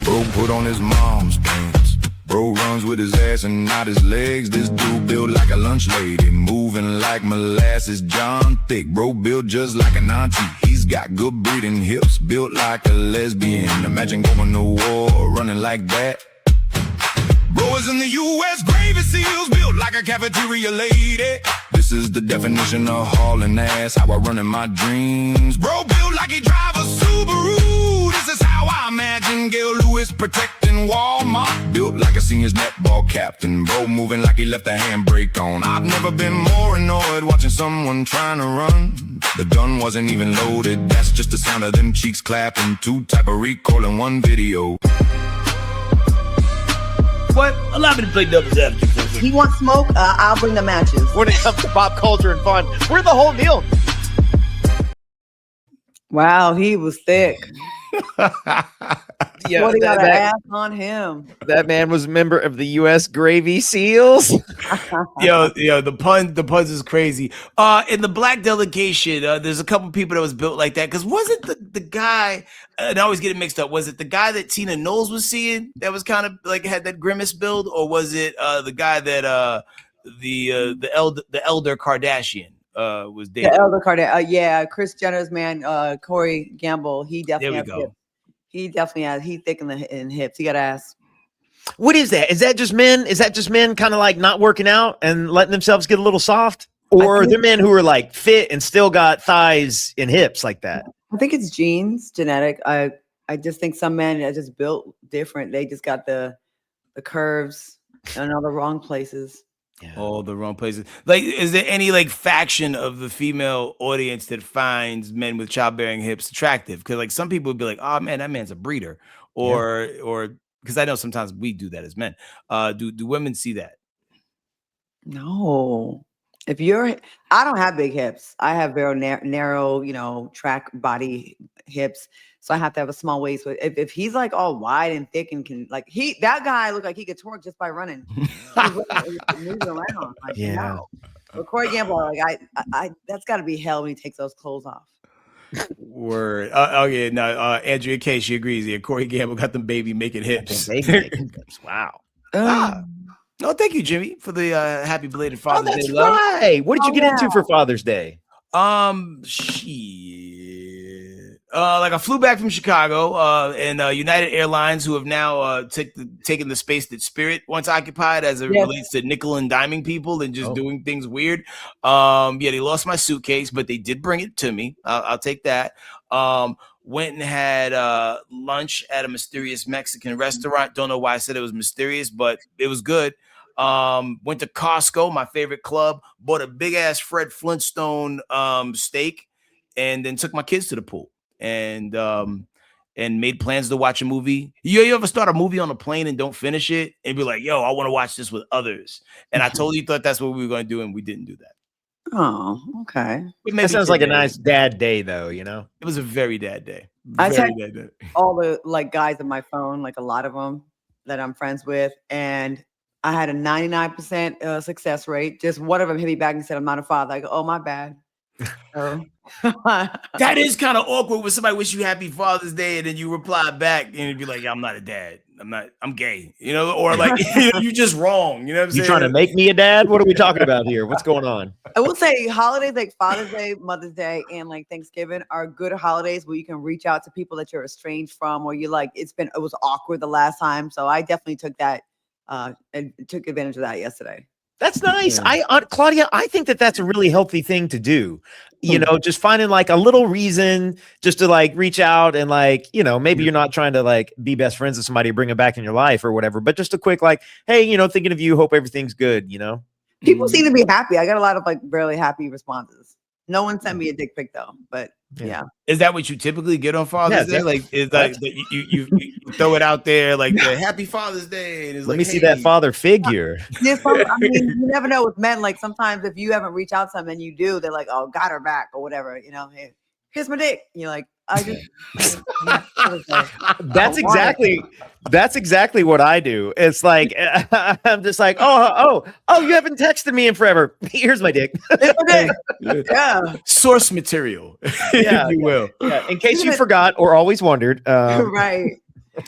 Bro put on his mom's pants. Bro runs with his ass and not his legs. This dude built like a lunch lady, moving like molasses. John Thick, bro built just like an auntie. He's got good breeding hips, built like a lesbian. Imagine going to war, running like that. Bro is in the U.S. Gravy Seals, built like a cafeteria lady. This is the definition of hauling ass, how I run in my dreams. Bro built like he drive a Subaru. This is how I imagine Gail Lewis protecting Walmart. Built like a senior's netball captain. Bro moving like he left the handbrake on. I've never been more annoyed watching someone trying to run. The gun wasn't even loaded. That's just the sound of them cheeks clapping. Two type of recoil in one video. What? Allow me to play devil's advocate for a second. He wants smoke, I'll bring the matches. When it comes to pop culture and fun, we're the whole deal. Wow, he was thick. Yeah, What, he got an ass on him. That man was a member of the U.S. Gravy Seals. Yo, the puns is crazy. In the black delegation, there's a couple people that was built like that. Because was it the guy? And I always get it mixed up. Was it the guy that Tina Knowles was seeing that was kind of like had that grimace build, or was it the guy that the elder Kardashian was dating? The elder Kardashian, yeah, Kris Jenner's man, Corey Gamble. He definitely has hips. He definitely has. He's thick in hips. He got ass. What is that? Is that just men? Is that just men kind of like not working out and letting themselves get a little soft? Or are there men who are like fit and still got thighs and hips like that? I think it's genes, genetic. I just think some men are just built different. They just got the curves in all the wrong places. Yeah. All the wrong places. Like, is there any like faction of the female audience that finds men with childbearing hips attractive? Because like some people would be like, "Oh man, that man's a breeder," or because I know sometimes we do that as men. Do women see that? No. I don't have big hips. I have very narrow, track body hips. So I have to have a small waist. But if he's like all wide and thick and can that guy looked like he could twerk just by running. Moving around. Like, yeah. No. But Corey Gamble, like I that's got to be hell when he takes those clothes off. Word. Okay. No. Andrea K. She agrees. Yeah. Corey Gamble got them baby making hips. Wow. No, thank you, Jimmy, for the happy belated Father's Day. That's right. What did you get into for Father's Day? Like I flew back from Chicago, and United Airlines, who have now taken the space that Spirit once occupied as it relates to nickel and diming people and just doing things weird. They lost my suitcase, but they did bring it to me. I'll take that. Went and had lunch at a mysterious Mexican restaurant. Don't know why I said it was mysterious, but it was good. Went to Costco, my favorite club, bought a big ass Fred Flintstone steak, and then took my kids to the pool and made plans to watch a movie. You ever start a movie on a plane and don't finish it and be like, yo, I want to watch this with others? And I totally thought that's what we were going to do, and we didn't do that. Oh, okay. That sounds like a nice dad day, though, It was a very dad day. I text all the guys on my phone, like a lot of them that I'm friends with, and I had a 99% success rate. Just one of them hit me back and said, "I'm not a father." I go, "Oh, my bad." That is kind of awkward when somebody wish you happy Father's Day and then you reply back and it'd be like, "I'm not a dad. I'm gay," or like you're just wrong. You know what I'm saying? You trying to make me a dad? What are we talking about here? What's going on? I will say holidays like Father's Day, Mother's Day, and like Thanksgiving are good holidays where you can reach out to people that you're estranged from, or you like it was awkward the last time. So I definitely took that and took advantage of that yesterday. That's nice. Claudia, I think that's a really healthy thing to do. Just finding like a little reason just to like reach out and like, maybe you're not trying to like be best friends with somebody, bring them back in your life or whatever, but just a quick like, hey, thinking of you, hope everything's good, People seem to be happy. I got a lot of like barely happy responses. No one sent me a dick pic though, but yeah. Is that what you typically get on Father's Day? Like, is like you throw it out there like the Happy Father's Day? And it's Let me see that father figure. I mean, you never know with men. Like sometimes if you haven't reached out to them and you do, they're like, "Oh, got her back" or whatever. Hey, here's my dick. You're like, That's exactly what I do. It's like I'm just like, oh, you haven't texted me in forever. Here's my dick. Yeah. Source material, if you will. Yeah. In case you forgot or always wondered. Right.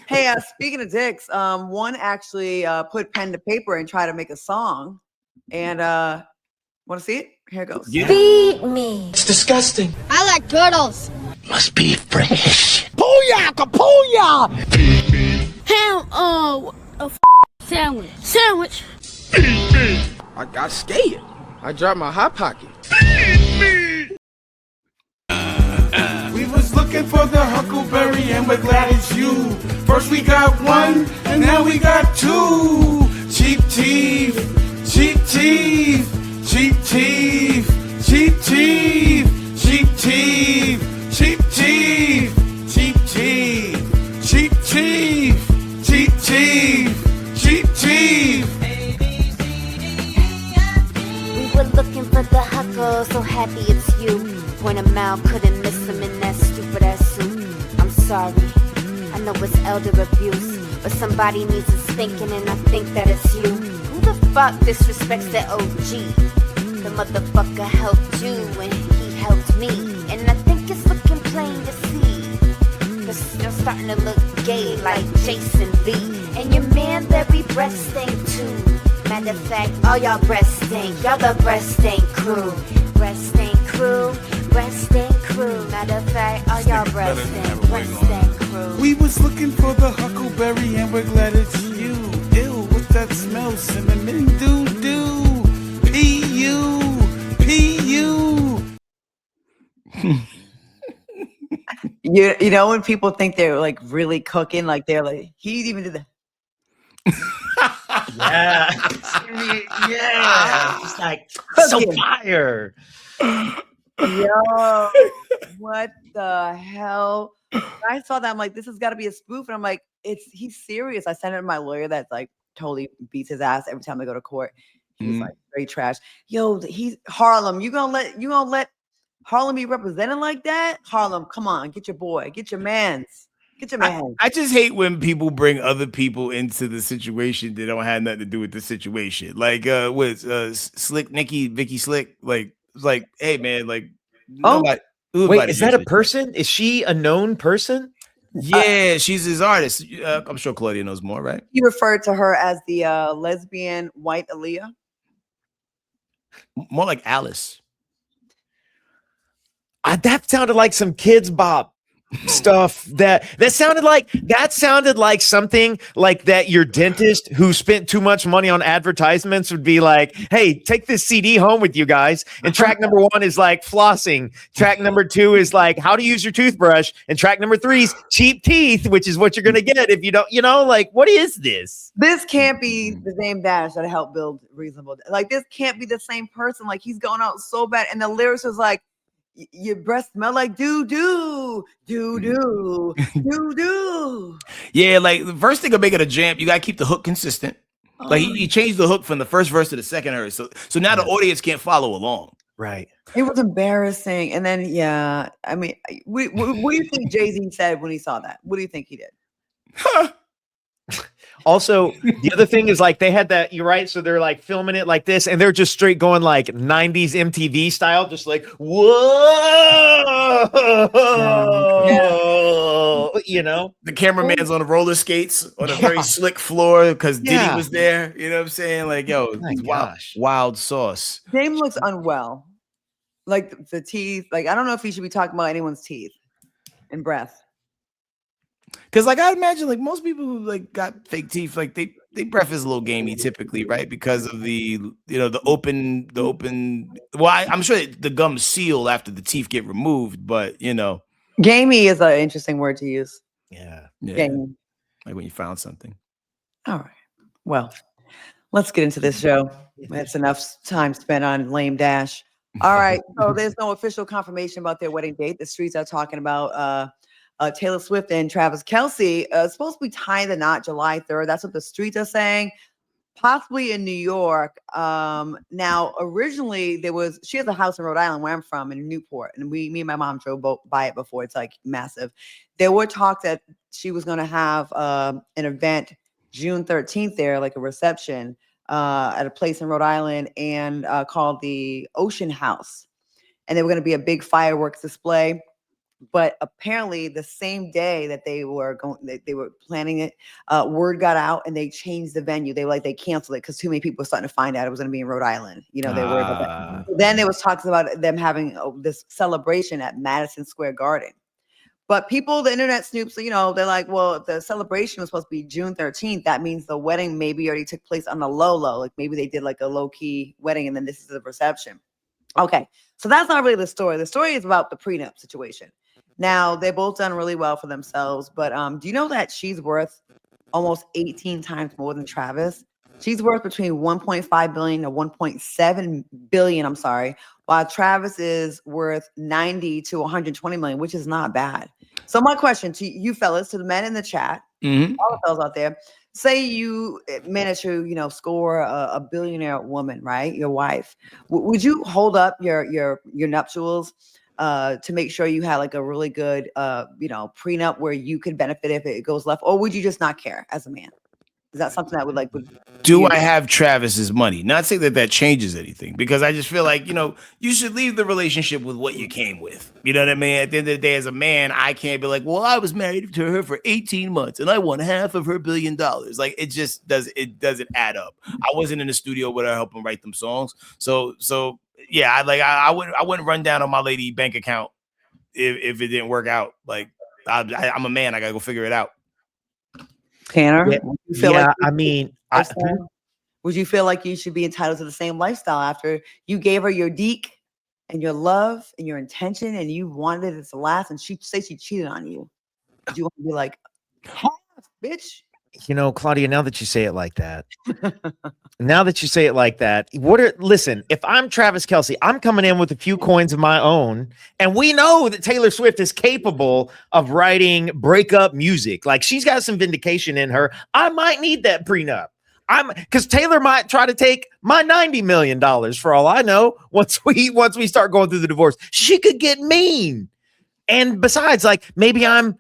Hey, speaking of dicks, one actually put pen to paper and tried to make a song. And want to see it? Here it goes. Yeah. Feed me. It's disgusting. I like turtles. Must be fresh. Pooyah, kapooyah. Ham, a sandwich. Sandwich. I got scared. I dropped my hot pocket. We was looking for the huckleberry and we're glad it's you. First we got one and now we got two. Cheap teeth, cheap teeth, cheap teeth, cheap teeth, cheap teeth, cheap teeth, cheap teeth, cheap teeth, cheap teeth, cheap teeth. We were looking for the huckle, so happy it's you. Point him out, couldn't miss him in that stupid ass suit. I'm sorry, I know it's elder abuse, but somebody needs a spanking and I think that it's you. Who the fuck disrespects the OG? The motherfucker helped you and he helped me, and I think it's looking plain to see. Cause you're starting to look gay like Jason V. And your man very breast stink too. Matter of fact, all y'all breast stink. Y'all the breast stink crew. Breast stink crew. Breast stink crew. Matter of fact, all y'all breast stink. Breast stink crew. We was looking for the huckleberry and we're glad it's you. Ew, what's that smell? Cinnamon doo-doo. P.U. P.U. You know when people think they're like really cooking, like they're like, he even did that. Yeah. Yeah. It's like so fire. Yo, what the hell? When I saw that, I'm like, this has got to be a spoof. And I'm like, he's serious. I sent it to my lawyer that's like totally beats his ass every time I go to court. He's like very trash. Yo, he's Harlem. You gonna let Harlem be represented like that? Harlem, come on, get your boy, get your mans. Get your man. I just hate when people bring other people into the situation that don't have nothing to do with the situation. Like with Slick Vicky Slick, like it's like, hey man, like wait, is that a person? Is she a known person? Yeah, she's his artist. I'm sure Claudia knows more, right? You referred to her as the lesbian white Aaliyah. More like Alice. That sounded like some Kids Bop stuff. That sounded like something like that your dentist who spent too much money on advertisements would be like, hey, take this CD home with you guys. And track number 1 is like flossing. Track number 2 is like how to use your toothbrush. And track number 3 is cheap teeth, which is what you're gonna get if you don't, like, what is this? This can't be the same Dash that helped build Reasonable. Like, this can't be the same person. Like, he's going out so bad. And the lyrics was like, your breath smell like doo-doo, doo-doo, doo-doo. Yeah, like the first thing of making a jam, you gotta keep the hook consistent. Like he changed the hook from the first verse to the second verse. So now the audience can't follow along. Right. It was embarrassing. And then, yeah, I mean, what do you think Jay-Z said when he saw that? What do you think he did? Also, the other thing is like they had that, you're right. So they're like filming it like this, and they're just straight going like 90s MTV style, just like, whoa, yeah. The cameraman's on the roller skates on a very slick floor because Diddy was there. You know what I'm saying? Like, yo, wild sauce. Dame looks unwell. Like the teeth. Like, I don't know if he should be talking about anyone's teeth and breath. Because like I imagine like most people who like got fake teeth, like they breath is a little gamey typically, right? Because of the the open well, I'm sure the gums seal after the teeth get removed, but gamey is an interesting word to use. Yeah. Gamey. Like when you found something. All right. Well, let's get into this show. That's enough time spent on lame Dash. All right. So there's no official confirmation about their wedding date. The streets are talking about Taylor Swift and Travis Kelce supposed to be tying the knot July 3rd. That's what the streets are saying. Possibly in New York. Now originally she has a house in Rhode Island where I'm from in Newport, and me and my mom drove by it before. It's like massive. There were talks that she was going to have an event June 13th there, like a reception at a place in Rhode Island, and called the Ocean House, and there were going to be a big fireworks display. But apparently the same day that they were planning it, word got out and they changed the venue. They canceled it because too many people were starting to find out it was going to be in Rhode Island. You know, they were worried about that. Then there was talks about them having this celebration at Madison Square Garden. But people, the internet snoops, you know, they're like, well, if the celebration was supposed to be June 13th, that means the wedding maybe already took place on the low. Like maybe they did like a low key wedding and then this is the reception. Okay, so that's not really the story. The story is about the prenup situation. Now, they both done really well for themselves, but do you know that she's worth almost 18 times more than Travis? She's worth between 1.5 billion to 1.7 billion, I'm sorry, while Travis is worth 90 to 120 million, which is not bad. So my question to you fellas, to the men in the chat, all the fellas out there, say you manage to, you know, score a billionaire woman, right? Your wife. Would you hold up your nuptials to make sure you had like a really good, you know, prenup where you could benefit if it goes left, or would you just not care as a man? Is that something that would do I have Travis's money? Not saying that changes anything, because I just feel like, you know, you should leave the relationship with what you came with. You know what I mean? At the end of the day, as a man, I can't be like, well, I was married to her for 18 months and I won half of her $1 billion. Like it just doesn't add up. I wasn't in the studio with her helping write them songs. So yeah, I wouldn't run down on my lady bank account if it didn't work out. Like I'm a man, I gotta go figure it out. Tanner, would you feel like you should be entitled to the same lifestyle after you gave her your deke and your love and your intention and you wanted it to last and she cheated on you? Do you want to be like, bitch? You know, Claudia, now that you say it like that, listen, if I'm Travis Kelce, I'm coming in with a few coins of my own. And we know that Taylor Swift is capable of writing breakup music. Like she's got some vindication in her. I might need that prenup. Because Taylor might try to take my $90 million for all I know. Once we start going through the divorce, she could get mean. And besides, like maybe I'm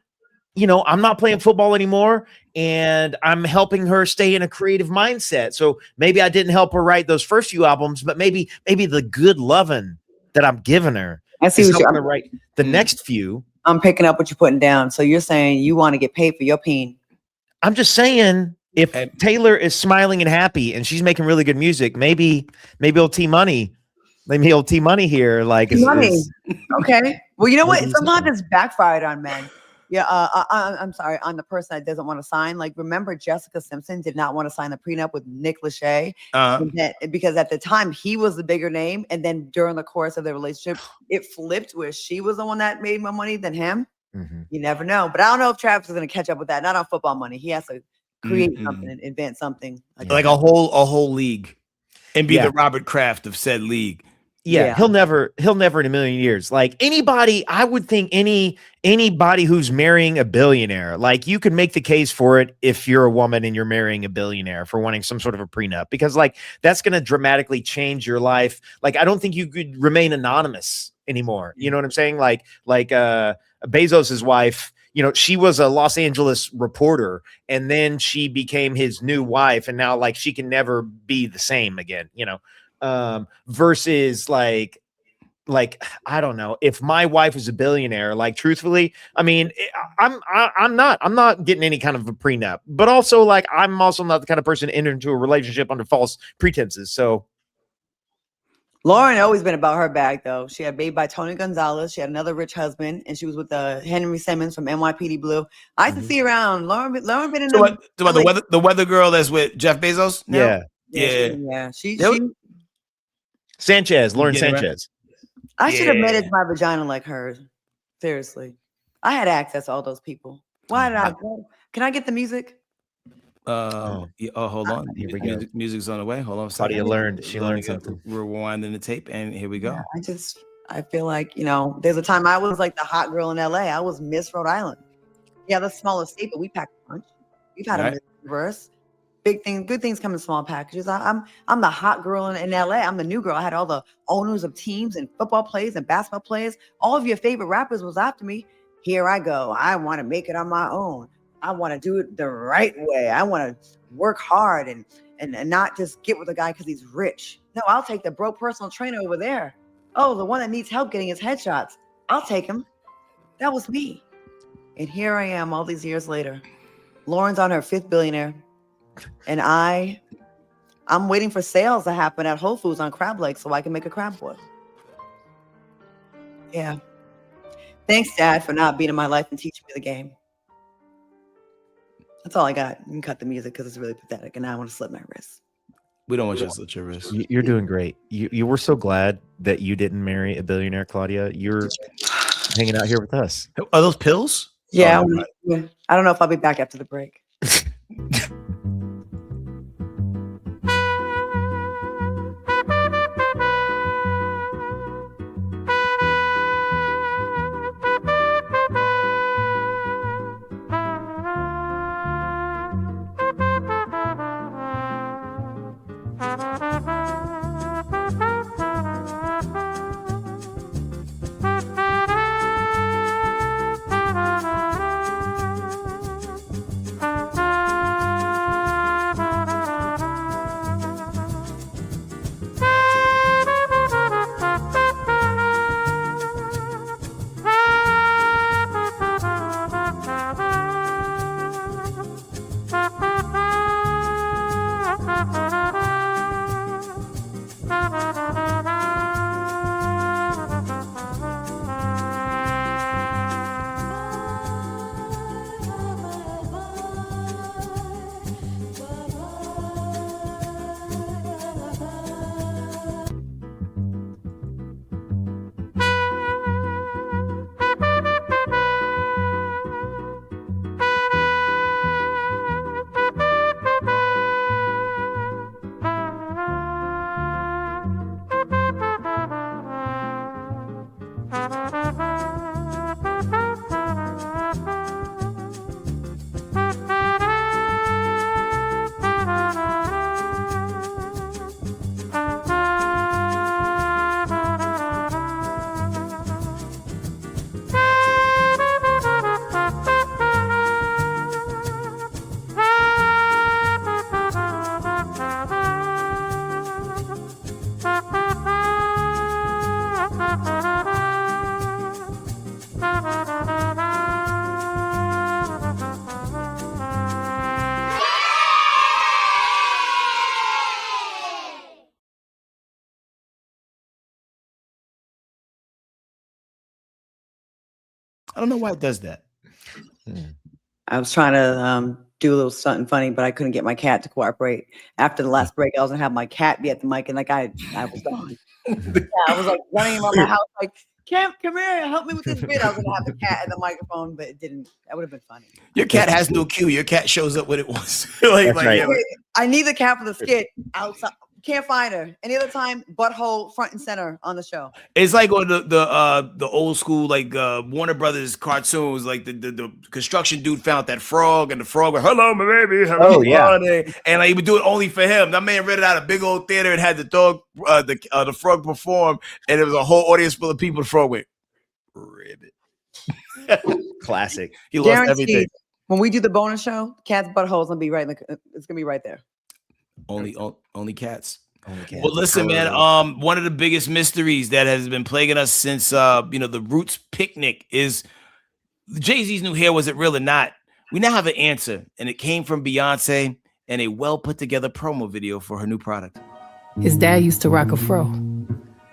not playing football anymore and I'm helping her stay in a creative mindset. So maybe I didn't help her write those first few albums, but maybe the good loving that I'm giving her is helping her write the next few. I'm picking up what you're putting down. So you're saying you want to get paid for your pain. I'm just saying if Taylor is smiling and happy and she's making really good music, maybe he'll T-Money. Maybe he'll T-Money here. Like money. Okay. Well, you know what? Sometimes it's backfired on men. Yeah, I'm sorry, on the person that doesn't want to sign. Like, remember Jessica Simpson did not want to sign the prenup with Nick Lachey because at the time he was the bigger name, and then during the course of the relationship, it flipped where she was the one that made more money than him. Mm-hmm. You never know, but I don't know if Travis is going to catch up with that. Not on football money. He has to create something and invent something like a whole league, and be the Robert Kraft of said league. Yeah, he'll never in a million years. Like anybody, I would think anybody who's marrying a billionaire, like you could make the case for it if you're a woman and you're marrying a billionaire for wanting some sort of a prenup, because like that's going to dramatically change your life. Like I don't think you could remain anonymous anymore. You know what I'm saying? Like Bezos's wife, you know, she was a Los Angeles reporter and then she became his new wife, and now like she can never be the same again, you know. Versus like I don't know, if my wife was a billionaire, like truthfully, I mean, I'm not getting any kind of a prenup, but also like I'm also not the kind of person to enter into a relationship under false pretenses. So Lauren always been about her bag though. She had baby by Tony Gonzalez. She had another rich husband, and she was with Henry Simmons from NYPD Blue. I used to see around Lauren been in the weather girl that's with Jeff Bezos now? Yeah. She Lauren Sanchez. I should have managed my vagina like hers. Seriously. I had access to all those people. Why did I go? Can I get the music? Hold on. Here we go. Music's on the way. Hold on. Claudia she learned something. We're rewinding the tape, and here we go. Yeah, I feel like, you know, there's a time I was like the hot girl in LA. I was Miss Rhode Island. Yeah, the smallest state, but we packed a punch. We've had a Miss Universe. Good things come in small packages. I'm the hot girl in LA. I'm the new girl. I had all the owners of teams and football players and basketball players. All of your favorite rappers was after me. Here I go. I want to make it on my own. I want to do it the right way. I want to work hard and not just get with a guy because he's rich. No, I'll take the broke personal trainer over there. Oh, the one that needs help getting his headshots. I'll take him. That was me. And here I am all these years later. Lauren's on her 5th billionaire. And I'm waiting for sales to happen at Whole Foods on crab legs so I can make a crab boil. Yeah. Thanks, Dad, for not being in my life and teaching me the game. That's all I got. You can cut the music because it's really pathetic, and now I want to slit my wrist. We don't want you to slit your wrist. You're doing great. You were so glad that you didn't marry a billionaire, Claudia. You're hanging out here with us. Are those pills? Yeah, I don't know if I'll be back after the break. I don't know why it does that. I was trying to do a little something funny, but I couldn't get my cat to cooperate. After the last break, I was gonna have my cat be at the mic, and like I was gone. Yeah, I was like running around my house, like, come here, help me with this bit. I was gonna have the cat at the microphone, but it didn't. That would have been funny. Your cat has no cue. Your cat shows up when it wants. Like, right. yeah, I need the cat for the skit outside. Can't find her. Any other time, butthole front and center on the show. it's like on the old school like Warner Brothers cartoons. Like the construction dude found that frog, and the frog went, "Hello, my baby." Oh, yeah. And like, he would do it only for him. That man rented out a big old theater and had the dog, the frog perform, and it was a whole audience full of people. The frog went, "Ribbit." Classic. He lost Guaranteed, everything. when we do the bonus show, cat's butthole's gonna be right. It's gonna be right there. Only cats. Only cats. Well, listen, man. One of the biggest mysteries that has been plaguing us since the Roots picnic is Jay-Z's new hair. Was it real or not? We now have an answer, and it came from Beyonce and a well put together promo video for her new product. His dad used to rock a fro,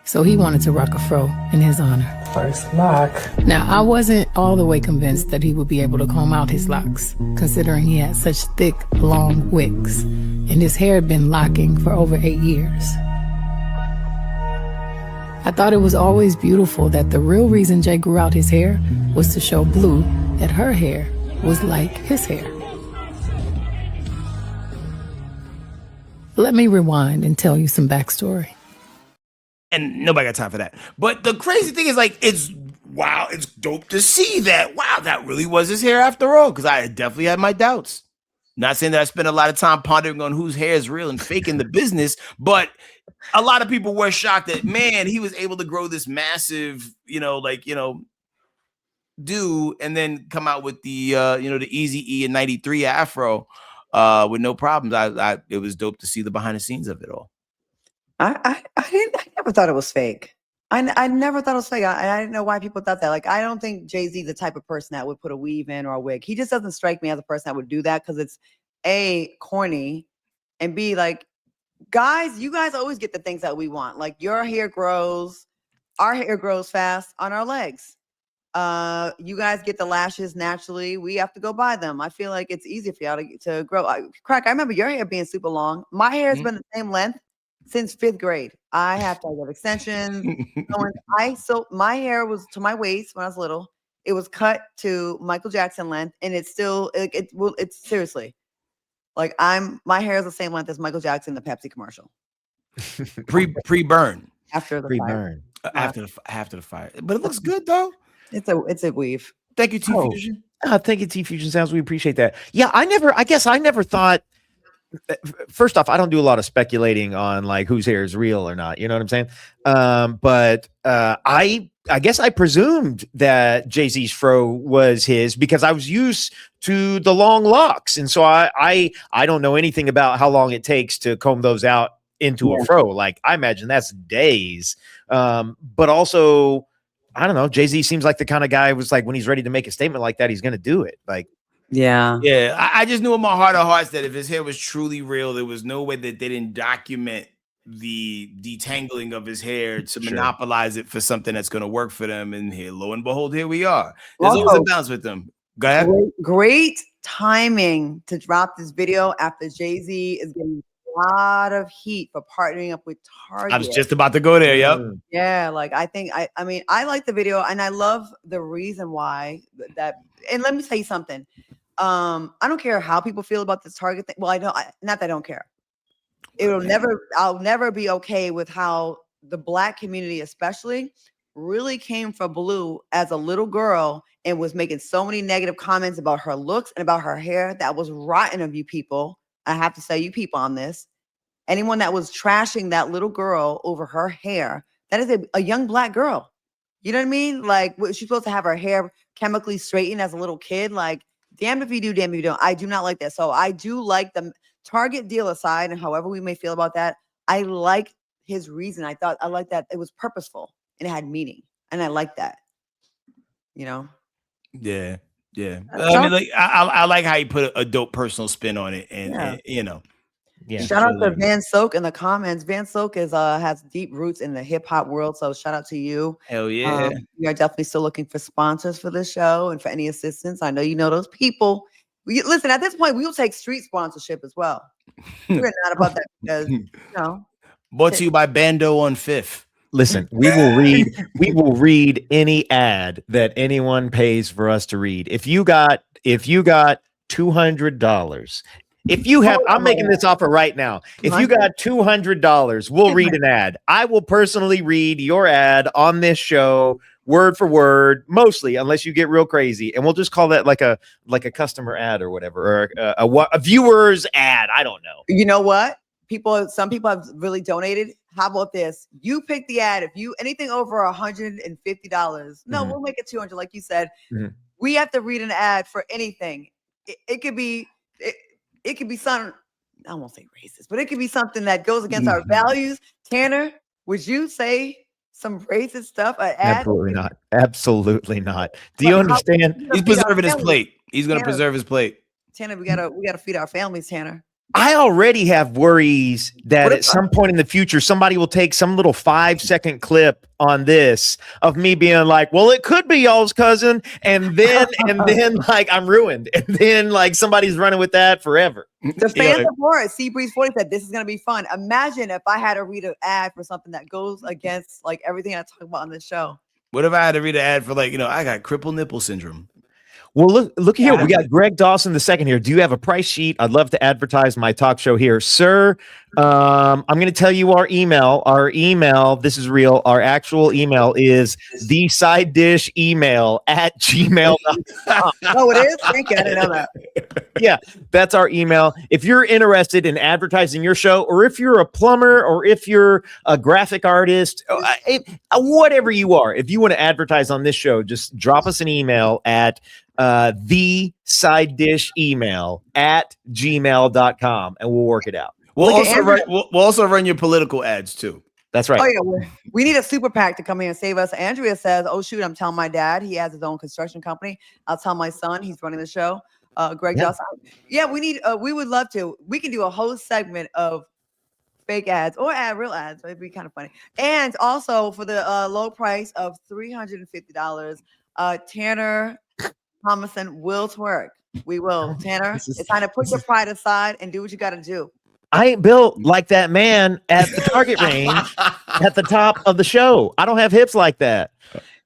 so he wanted to rock a fro in his honor. First lock. Now, I wasn't all the way convinced that he would be able to comb out his locks, considering he had such thick, long wigs, and his hair had been locking for over 8 years. I thought it was always beautiful that the real reason Jay grew out his hair was to show Blue that her hair was like his hair. Let me rewind and tell you some backstory. And nobody got time for that. But the crazy thing is, like, it's dope to see that. Wow, that really was his hair after all. Because I definitely had my doubts. Not saying that I spend a lot of time pondering on whose hair is real and fake in the business, but a lot of people were shocked that, man, he was able to grow this massive, do and then come out with the the Easy E and 93 Afro with no problems. It was dope to see the behind the scenes of it all. I never thought it was fake. I never thought it was fake. I didn't know why people thought that. Like, I don't think Jay-Z the type of person that would put a weave in or a wig. He just doesn't strike me as a person that would do that because it's A, corny, and B, like, guys, you guys always get the things that we want. Like, your hair grows, our hair grows fast on our legs. You guys get the lashes naturally. We have to go buy them. I feel like it's easy for y'all to grow. Crack, I remember your hair being super long. My hair has been the same length since 5th grade. I have to get extensions. So my hair was to my waist when I was little. It was cut to Michael Jackson length, and it's still it's seriously like my hair is the same length as Michael Jackson in the Pepsi commercial. Pre-burn. After the Pre-burn. fire. After the fire. But it looks good though. It's a weave. Thank you, T Fusion. Thank you, T Fusion Sounds. We appreciate that. Yeah, I guess I never thought. First off, I don't do a lot of speculating on like whose hair is real or not. You know what I'm saying? But I guess I presumed that Jay-Z's fro was his because I was used to the long locks, and so I don't know anything about how long it takes to comb those out into a fro. Like I imagine that's days. But also, I don't know. Jay-Z seems like the kind of guy who was like when he's ready to make a statement like that, he's going to do it. Like. Yeah. I just knew in my heart of hearts that if his hair was truly real, there was no way that they didn't document the detangling of his hair to monopolize it for something that's going to work for them. And here, lo and behold, here we are. There's always a balance with them. Go ahead. Great timing to drop this video after Jay-Z is getting a lot of heat for partnering up with Target. I was just about to go there. Yep. Yeah, like I think I mean I like the video and I love the reason why that. And let me tell you something. I don't care how people feel about this Target thing. Well, not that I don't care. I'll never be okay with how the Black community, especially, really came for Blue as a little girl and was making so many negative comments about her looks and about her hair. That was rotten of you people. I have to say you people on this. Anyone that was trashing that little girl over her hair, that is a young Black girl. You know what I mean? Like, she's supposed to have her hair chemically straightened as a little kid. Like, damned if you do, damned if you don't. I do not like that. So I do like the Target deal aside, and however we may feel about that, I like his reason. I like that it was purposeful and it had meaning, and I like that. You know? Yeah. I mean, like I like how you put a dope personal spin on it, and you know. Yeah. Shout out to Van Soak in the comments. Van Soak has deep roots in the hip hop world, so shout out to you. Hell yeah. We are definitely still looking for sponsors for this show and for any assistance. I know you know those people. Listen, at this point, we will take street sponsorship as well. We're not about that because Brought to you by Bando on 5th. Listen, we will read any ad that anyone pays for us to read. If you got $200. If you have, I'm making this offer right now. If you got $200, we'll read an ad. I will personally read your ad on this show, word for word, mostly, unless you get real crazy. And we'll just call that like a customer ad or whatever, or a viewer's ad. I don't know. You know what? Some people have really donated. How about this? You pick the ad. If you anything over $150, no, we'll make it 200, like you said. We have to read an ad for anything. It could be. It could be something, I won't say racist, but it could be something that goes against our values. Tanner, would you say some racist stuff? Absolutely not. Absolutely not. Do you understand? He's preserving his plate. He's going to preserve his plate. Tanner, we gotta feed our families, Tanner. I already have worries that at some point in the future, somebody will take some little 5-second clip on this of me being like, well, it could be y'all's cousin. And then like I'm ruined. And then like somebody's running with that forever. The fans of war, Seabreeze 40 said, this is going to be fun. Imagine if I had to read an ad for something that goes against like everything I talk about on this show. What if I had to read an ad for like, I got crippled nipple syndrome? Well, look here. We got Greg Dawson II here. Do you have a price sheet? I'd love to advertise my talk show here. Sir, I'm going to tell you our email. Our email, this is real. Our actual email is thesidedishemail@gmail.com. Oh, it is? Thank you. I didn't know that. Yeah, that's our email. If you're interested in advertising your show, or if you're a plumber, or if you're a graphic artist, whatever you are, if you want to advertise on this show, just drop us an email at thesidedishemail@gmail.com and we'll work it out. We'll also run your political ads too. That's right. Oh yeah, we need a super PAC to come here and save us. Andrea says, "Oh shoot, I'm telling my dad. He has his own construction company. I'll tell my son. He's running the show." Greg Dawson. Yeah, we need. We would love to. We can do a whole segment of fake ads or real ads. It'd be kind of funny. And also for the low price of $350, Tanner Thomason will twerk. We will, Tanner. It's time to put your pride aside and do what you got to do. I ain't built like that man at the target range at the top of the show. I don't have hips like that.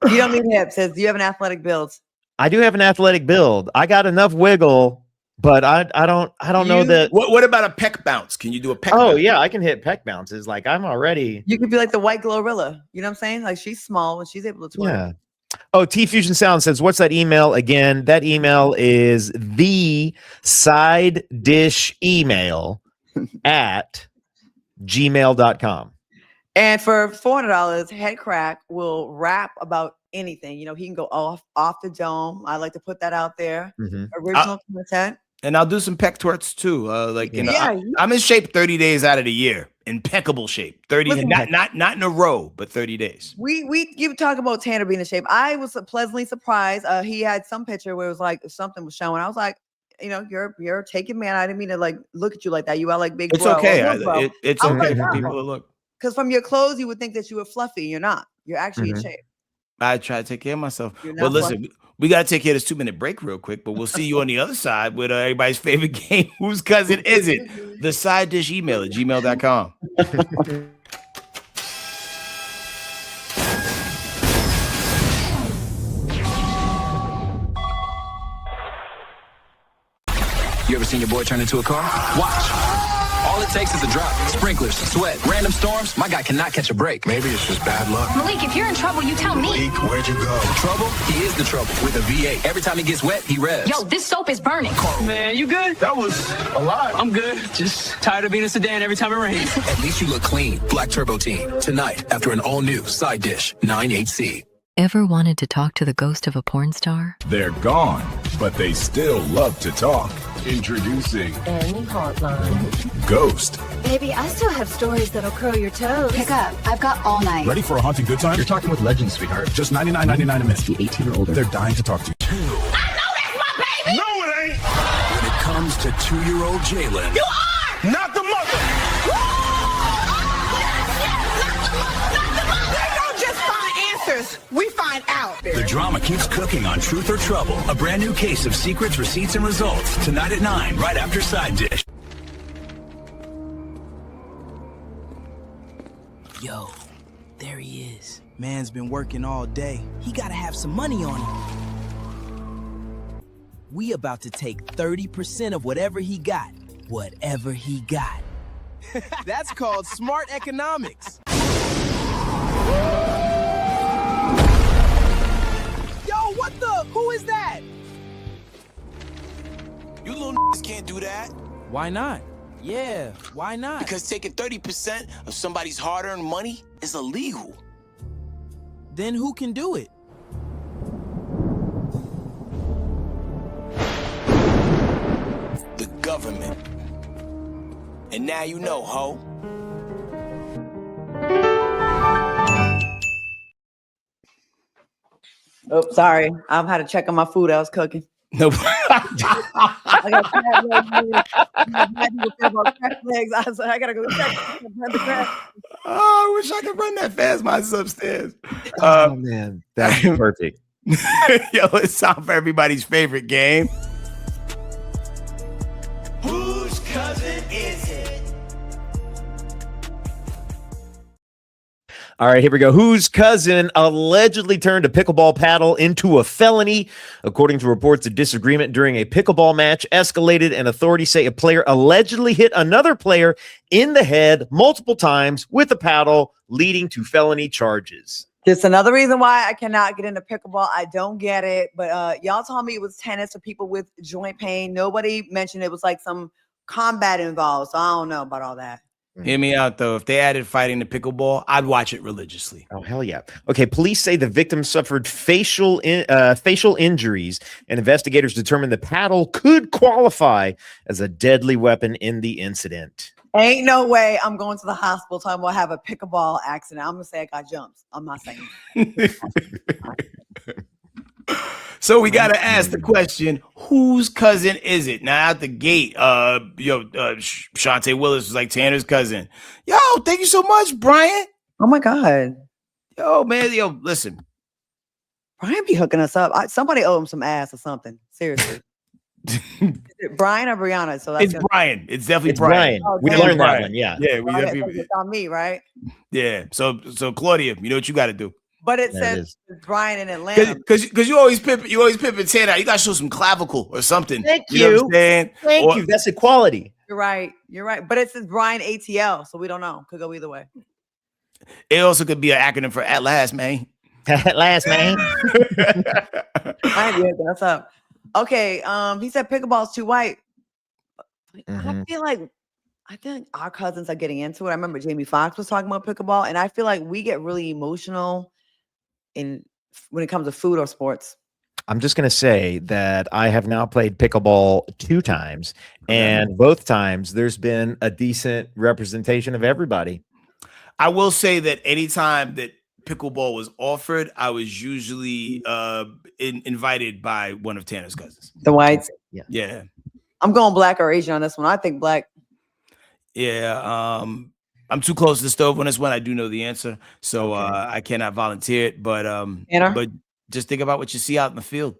You don't need hips. Do you have an athletic build? I do have an athletic build. I got enough wiggle, but I don't know that. What about a peck bounce? Can you do a peck? Oh bounce? yeah, I can hit peck bounces. Like I'm already. You could be like the white glorilla. You know what I'm saying? Like she's small and she's able to twerk. Yeah. Oh, T Fusion Sound says, what's that email again? That email is thesidedishemail@gmail.com. And for $400, Head Crack will rap about anything. You know, he can go off the dome. I like to put that out there. Original content. And I'll do some pec twerks too. I'm in shape 30 days out of the year. Impeccable shape. 30, Listen, not in a row, but 30 days. You talk about Tanner being in shape. I was pleasantly surprised. He had some picture where it was like something was showing. I was like, you know, you're a taken man. I didn't mean to like look at you like that. You are like big. It's bro. okay. It's okay for people to look. Because from your clothes, you would think that you were fluffy. You're not. You're actually in shape. I try to take care of myself. Well, listen, we got to take care of this 2-minute break real quick, but we'll see you on the other side with everybody's favorite game. Whose cousin is it? The side dish email at gmail.com. You ever seen your boy turn into a car? Watch. All it takes is a drop, sprinklers, sweat, random storms. My guy cannot catch a break. Maybe it's just bad luck. Malik, if you're in trouble, you tell me. Malik, where'd you go? Trouble? He is the trouble with a V8. Every time he gets wet, he revs. Yo, this soap is burning. Man, you good? That was a lot. I'm good. Just tired of being a sedan every time it rains. At least you look clean. Black Turbo Team. Tonight, after an all-new Side Dish 98C. Ever wanted to talk to the ghost of a porn star? They're gone, but they still love to talk. Introducing Any hotline. Ghost. Baby, I still have stories that'll curl your toes. Pick up. I've got all night. Ready for a haunting good time? You're talking with legends, sweetheart. Just $99.99 a minute. Be 18 or older. They're dying to talk to you. I know that's my baby! No, it ain't! When it comes to 2-year-old Jalen. You are! Not the mother! They don't just find answers. We find out. The drama keeps cooking on Truth or Trouble. A brand new case of secrets, receipts, and results. Tonight at 9, right after Side Dish. Yo, there he is. Man's been working all day. He gotta have some money on him. We about to take 30% of whatever he got. Whatever he got. That's called smart economics. Yo, what the? Who is that? You little can't do that. Why not? Yeah, why not? Because taking 30% of somebody's hard-earned money is illegal. Then who can do it? The government. And now you know, ho. Oh, sorry. I've had to check on my food I was cooking. Nope. I got crab legs. I was like, I gotta go check the crab. Oh, I wish I could run that fast myself upstairs. Oh man, that's perfect. Yo, it's time for everybody's favorite game. Whose cousin is it? All right, here we go. Whose cousin allegedly turned a pickleball paddle into a felony? According to reports, a disagreement during a pickleball match escalated, and authorities say a player allegedly hit another player in the head multiple times with a paddle, leading to felony charges. Just another reason why I cannot get into pickleball. I don't get it. But y'all told me it was tennis for people with joint pain. Nobody mentioned it was like some combat involved. So I don't know about all that. Hear me out, though. If they added fighting to pickleball, I'd watch it religiously. Oh, hell yeah. Okay, police say the victim suffered facial injuries, and investigators determined the paddle could qualify as a deadly weapon in the incident. Ain't no way I'm going to the hospital talking about have a pickleball accident. I'm going to say I got jumps. I'm not saying So we got to ask the question, whose cousin is it? Now out the gate, Shantae Willis was like Tanner's cousin. Yo, thank you so much, Brian. Oh my God. Yo, man, listen. Brian be hooking us up. Somebody owe him some ass or something. Seriously. Is it Brian or Brianna? So that's it's Brian. It's definitely it's Brian. Oh, we learned that one. Yeah. Yeah. It's on me, right? Yeah. So Claudia, you know what you got to do. But it says Brian in Atlanta. Because you always pimp Tanner out. You got to show some clavicle or something. Thank you. You know what I'm saying? Thank you. That's equality. You're right. But it says Brian ATL, so we don't know. Could go either way. It also could be an acronym for At Last, man. At last, man. That's up. Okay. He said pickleball's too white. Mm-hmm. I think our cousins are getting into it. I remember Jamie Foxx was talking about pickleball, and I feel like we get really emotional when it comes to food or sports. I'm just going to say that I have now played pickleball 2 times, and both times there's been a decent representation of everybody. I will say that anytime that pickleball was offered, I was usually invited by one of Tanner's cousins. The whites? Yeah. I'm going black or Asian on this one. I think black. Yeah. I'm too close to the stove on this one. I do know the answer, so I cannot volunteer it. But just think about what you see out in the field.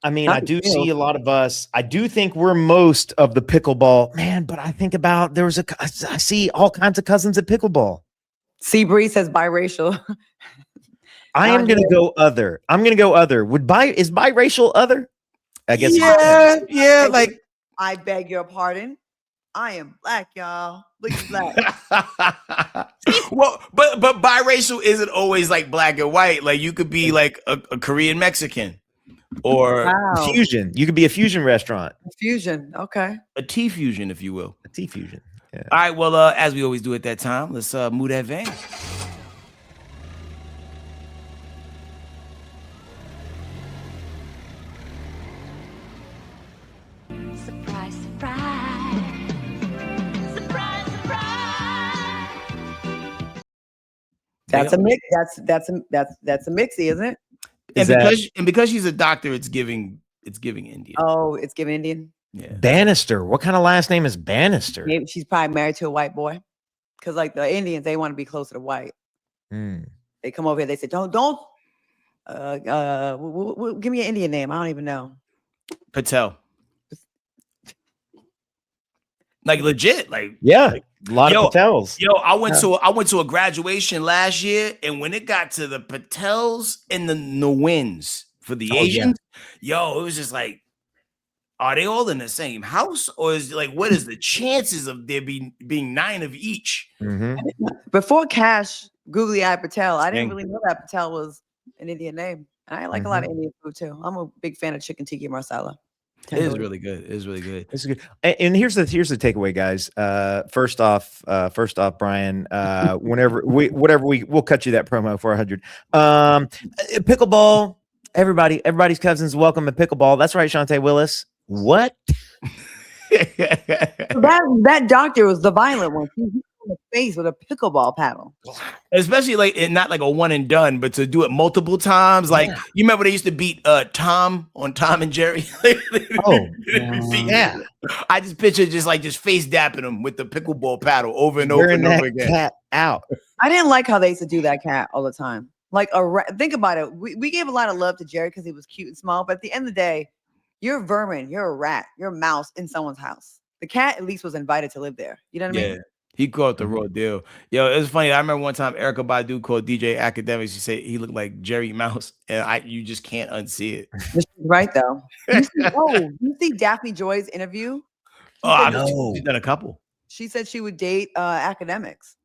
I mean, I do see a lot of us. I do think we're most of the pickleball man, but I think about I see all kinds of cousins at pickleball. Seabree says biracial. I am going to go other. I'm going to go other. Is biracial other? I guess. Yeah. Like, I beg your pardon. I am black, y'all. Look at black. Well, but biracial isn't always like black and white. Like you could be like a Korean Mexican or fusion. You could be a fusion restaurant. Fusion, okay. A tea fusion, if you will. A tea fusion. Yeah. All right. Well, as we always do at that time, let's move that vein. Surprise, surprise. That's a mix. That's a mixie, isn't it? And because she's a doctor, it's giving Indian. Oh, it's giving Indian. Yeah. Bannister. What kind of last name is Bannister? Maybe she's probably married to a white boy. Because like the Indians, they want to be closer to white. They come over here, they say, don't give me an Indian name. I don't even know. Patel. Like legit, like a lot of Patels. I went to a graduation last year, and when it got to the Patels and the Nguyen's for the Asians, it was just like, are they all in the same house, or is like what is the chances of there being 9 of each? Mm-hmm. Before Cash, Googly Eye Patel, I didn't really know that Patel was an Indian name. I like a lot of Indian food too. I'm a big fan of chicken tikka masala. It is really good. It's good. And here's the takeaway, guys. First off, Brian, we'll cut you that promo for 100. Pickleball, everybody's cousins welcome to pickleball. That's right, Shantae Willis. What? that doctor was the violent one. He hit him in the face with a pickleball paddle. Especially like not like a one and done, but to do it multiple times. Like you remember they used to beat Tom on Tom and Jerry. Yeah. I just picture just face dapping him with the pickleball paddle over and over and over again. Cat out. I didn't like how they used to do that cat all the time. Like think about it. We gave a lot of love to Jerry because he was cute and small, but at the end of the day, you're vermin, you're a rat, you're a mouse in someone's house. The cat at least was invited to live there. You know what I mean? He called the raw deal. Yo, it was funny. I remember one time Erykah Badu called DJ Academics. She said he looked like Jerry Mouse, and you just can't unsee it. She's right though. You see Daphne Joy's interview? She's done a couple. She said she would date Academics.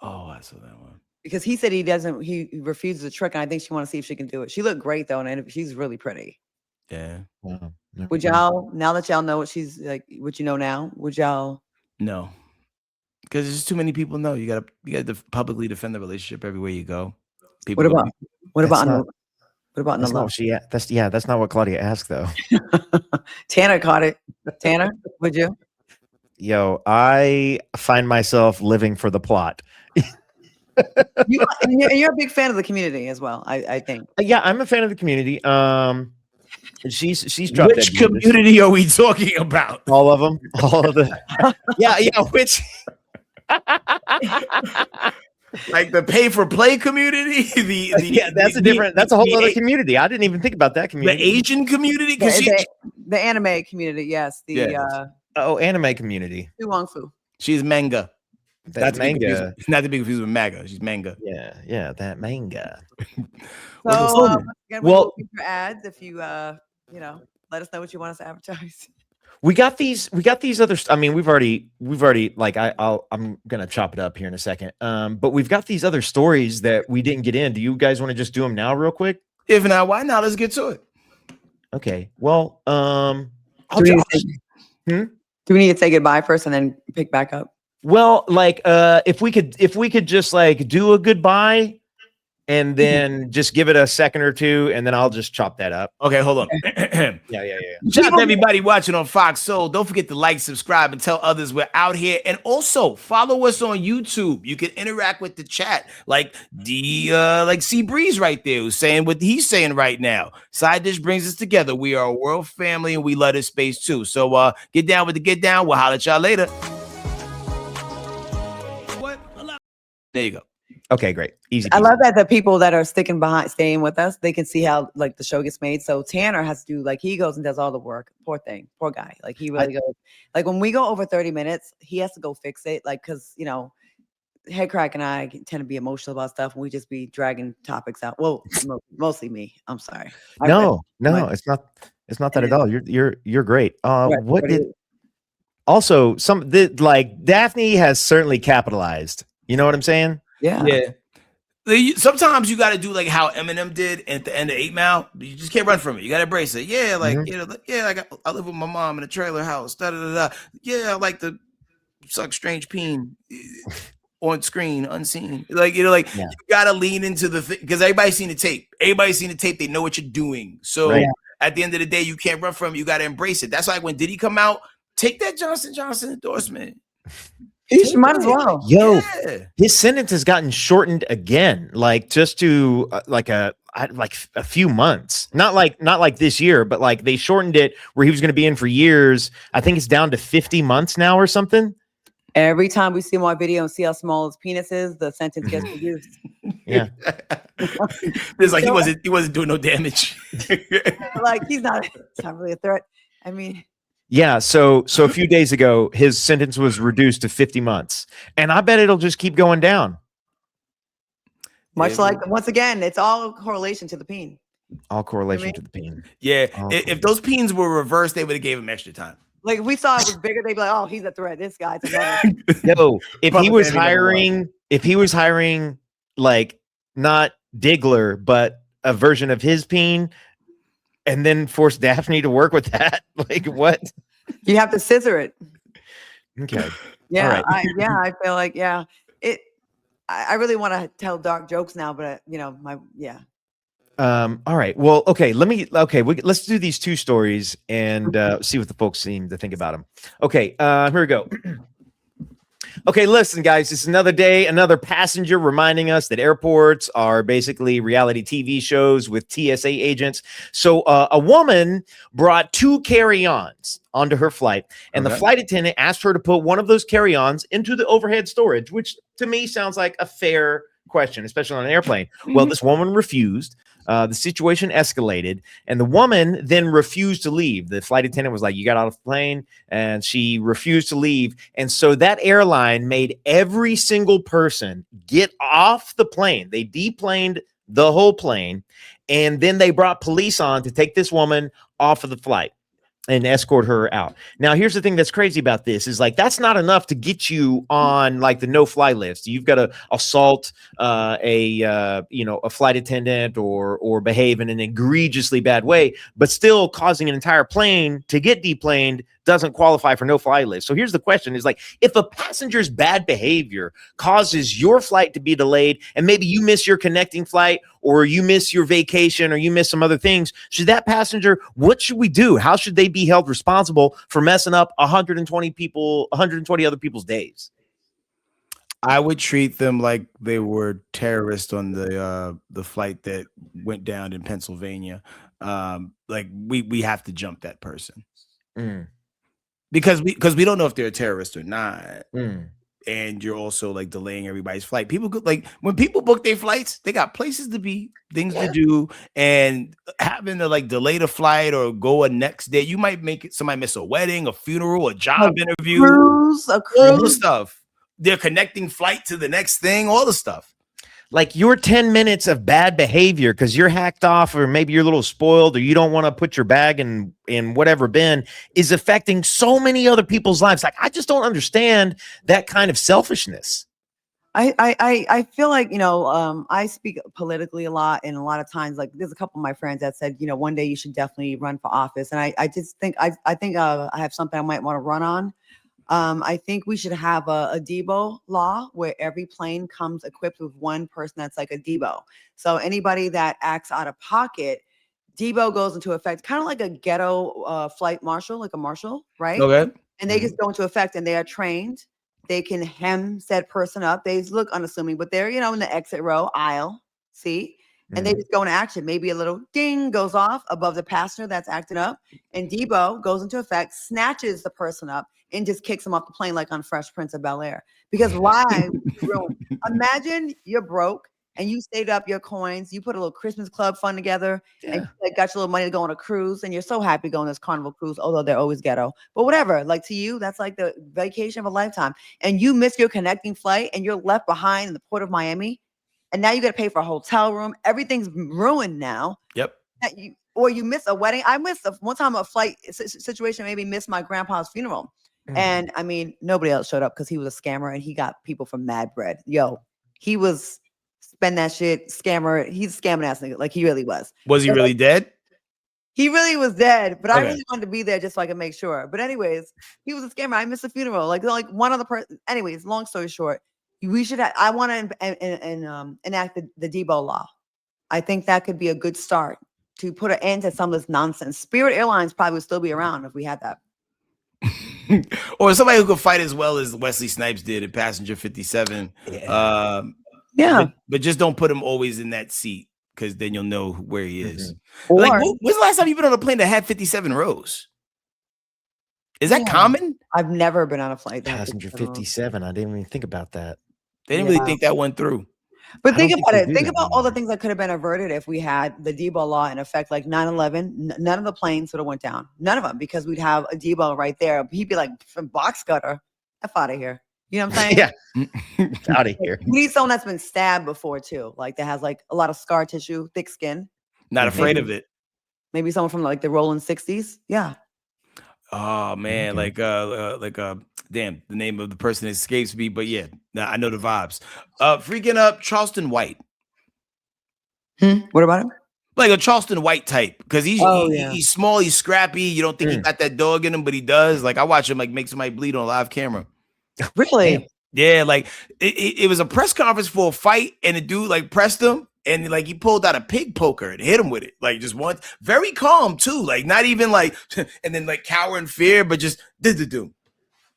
Oh, I saw that one. Because he said he refuses the trick, and I think she want to see if she can do it. She looked great though, and she's really pretty. Yeah. Would y'all, now that y'all know what she's like, what you know now, would y'all? No. Because there's just too many people know. You gotta publicly defend the relationship everywhere you go. What about that's not what Claudia asked though. Tanner caught it. Tanner, would you? Yo, I find myself living for the plot. You're a big fan of the community as well, I think. Yeah, I'm a fan of the community. She's dropped. Which community are we talking about? All of them. All of the. Yeah. Which. Like the pay for play community. That's a whole other community. I didn't even think about that community. The Asian community, the anime community. Yes. Anime community. Wong Fu. She's manga. That's manga. Not to be confused with MAGA. She's manga. Yeah, that manga. So again, we'll keep your ads if you let us know what you want us to advertise. We got these other. I mean, we've already like I'm gonna chop it up here in a second. But we've got these other stories that we didn't get in. Do you guys want to just do them now, real quick? If not, why not? Let's get to it. Okay. Well, do we need to say goodbye first and then pick back up? Well, like if we could just like do a goodbye and then just give it a second or two, and then I'll just chop that up. Okay, hold on. Yeah. Shout out to everybody watching on Fox Soul. Don't forget to like, subscribe, and tell others we're out here. And also follow us on YouTube. You can interact with the chat, like C Breeze right there, who's saying what he's saying right now. Side Dish brings us together. We are a world family, and we love this space too. So get down with the get down. We'll holler at y'all later. There you go. Okay, great. Easy. I love that the people that are staying with us, they can see how like the show gets made. So Tanner has to do like he goes and does all the work. Poor guy. Like he really goes. Like when we go over 30 minutes, he has to go fix it. Like because Headcrack and I tend to be emotional about stuff, and we just be dragging topics out. Well, mostly me. I'm sorry. No, it's not. It's not that at all. You're great. What did? Also, Daphne has certainly capitalized. You know what I'm saying? Yeah. Sometimes you got to do like how Eminem did at the end of 8 Mile. You just can't run from it. You got to embrace it. Yeah, like I live with my mom in a trailer house. Yeah, I like to suck strange peen on screen, unseen. You got to lean into the thing because everybody's seen the tape. They know what you're doing. So at the end of the day, you can't run from it. You got to embrace it. That's like when Diddy come out, take that Johnson & Johnson endorsement. He might as well. Yo, his sentence has gotten shortened again, like just to like a few months. Not like this year, but like they shortened it where he was going to be in for years. I think it's down to 50 months now or something. Every time we see him on video and see how small his penis is, the sentence gets reduced. Yeah. It's like he wasn't doing no damage. Like it's not really a threat. I mean. Yeah, so a few days ago, his sentence was reduced to 50 months. And I bet it'll just keep going down. Much like, once again, it's all correlation to the peen. All correlation to the peen. Yeah, if those peens were reversed, they would have gave him extra time. Like, if we saw it was bigger, they'd be like, oh, he's a threat. This guy's a Yo, if he was hiring, like, not Diggler, but a version of his peen, and then force Daphne to work with that. Like what? You have to scissor it. Okay. Yeah. Right. I feel like, I really want to tell dark jokes now, but all right. Well, okay. Let's do these two stories and see what the folks seem to think about them. Okay. Here we go. Okay, listen, guys, it's another day, another passenger reminding us that airports are basically reality TV shows with TSA agents. So a woman brought 2 carry-ons onto her flight, and the flight attendant asked her to put one of those carry-ons into the overhead storage, which to me sounds like a fair question, especially on an airplane. Well, this woman refused. The situation escalated, and the woman then refused to leave. The flight attendant was like, "You got out of the plane," and she refused to leave. And so that airline made every single person get off the plane. They deplaned the whole plane, and then they brought police on to take this woman off of the flight and escort her out. Now, here's the thing that's crazy about this is like, that's not enough to get you on like the no-fly list. You've got to assault a flight attendant or behave in an egregiously bad way, but still causing an entire plane to get deplaned doesn't qualify for no-fly list. So here's the question is like, if a passenger's bad behavior causes your flight to be delayed and maybe you miss your connecting flight or you miss your vacation or you miss some other things, should that passenger, what should we do? How should they be held responsible for messing up 120 other people's days? I would treat them like they were terrorists on the flight that went down in Pennsylvania. Like we have to jump that person. Because we don't know if they're a terrorist or not. And you're also like delaying everybody's flight. People like when people book their flights, they got places to be, things to do, and having to like delay the flight or go a next day. You might make it somebody miss a wedding, a funeral, a job interview, a cruise. All the stuff. They're connecting flight to the next thing, all the stuff. Like your 10 minutes of bad behavior because you're hacked off or maybe you're a little spoiled or you don't want to put your bag in whatever bin is affecting so many other people's lives. Like, I just don't understand that kind of selfishness. I feel like, I speak politically a lot, and a lot of times, like there's a couple of my friends that said, one day you should definitely run for office. And I just think, I have something I might want to run on. I think we should have a Debo law where every plane comes equipped with one person that's like a Debo. So anybody that acts out of pocket, Debo goes into effect, kind of like a ghetto flight marshal, like a marshal, right? Okay. And they just go into effect and they are trained. They can hem said person up. They look unassuming, but they're, in the exit row aisle seat. And they just go into action. Maybe a little ding goes off above the passenger that's acting up. And Debo goes into effect, snatches the person up, and just kicks him off the plane like on Fresh Prince of Bel-Air. Because why? Imagine you're broke and you saved up your coins. You put a little Christmas club fund together and you got your little money to go on a cruise. And you're so happy going on this Carnival cruise, although they're always ghetto. But whatever, like to you, that's like the vacation of a lifetime. And you miss your connecting flight and you're left behind in the port of Miami. And now you got to pay for a hotel room. Everything's ruined now. Yep. Or you miss a wedding. I missed one time a flight situation, maybe missed my grandpa's funeral. And I mean, nobody else showed up because he was a scammer and he got people from Mad Bread. He was spend that shit scammer. He's a scamming ass nigga. Like he really was. Was he really dead? He really was dead, but Okay. I really wanted to be there just so I could make sure. But anyways, he was a scammer. I missed the funeral. Like one other person. Anyways, long story short, we should. I want to enact the Debo law. I think that could be a good start to put an end to some of this nonsense. Spirit Airlines probably would still be around if we had that. Or somebody who could fight as well as Wesley Snipes did in Passenger 57. But just don't put him always in that seat because then you'll know where he is. Like, when's the last time you've been on a plane that had 57 rows? Is that common? I've never been on a flight. Passenger 57. I didn't even think about that. They didn't really think that one through. But think about it. Think about all the things that could have been averted if we had the Debo law in effect, like 9/11. None of the planes would have went down. None of them, because we'd have a Debo right there. He'd be like, from box cutter, F out of here. You know what I'm saying? Yeah. Out of here. We need someone that's been stabbed before too, like that has like a lot of scar tissue, thick skin. Not afraid of it. Maybe someone from like the rolling 60s. Yeah. Oh man, damn, the name of the person escapes me, but yeah, I know the vibes. Freaking up Charleston White. What about him? Like a Charleston White type, because he's small, he's scrappy. You don't think he got that dog in him, but he does. Like I watch him like make somebody bleed on live camera. Really? Yeah, like it was a press conference for a fight, and the dude like pressed him, and like he pulled out a pig poker and hit him with it, like just once. Very calm too, like not even like, and then like cower in fear, but just do.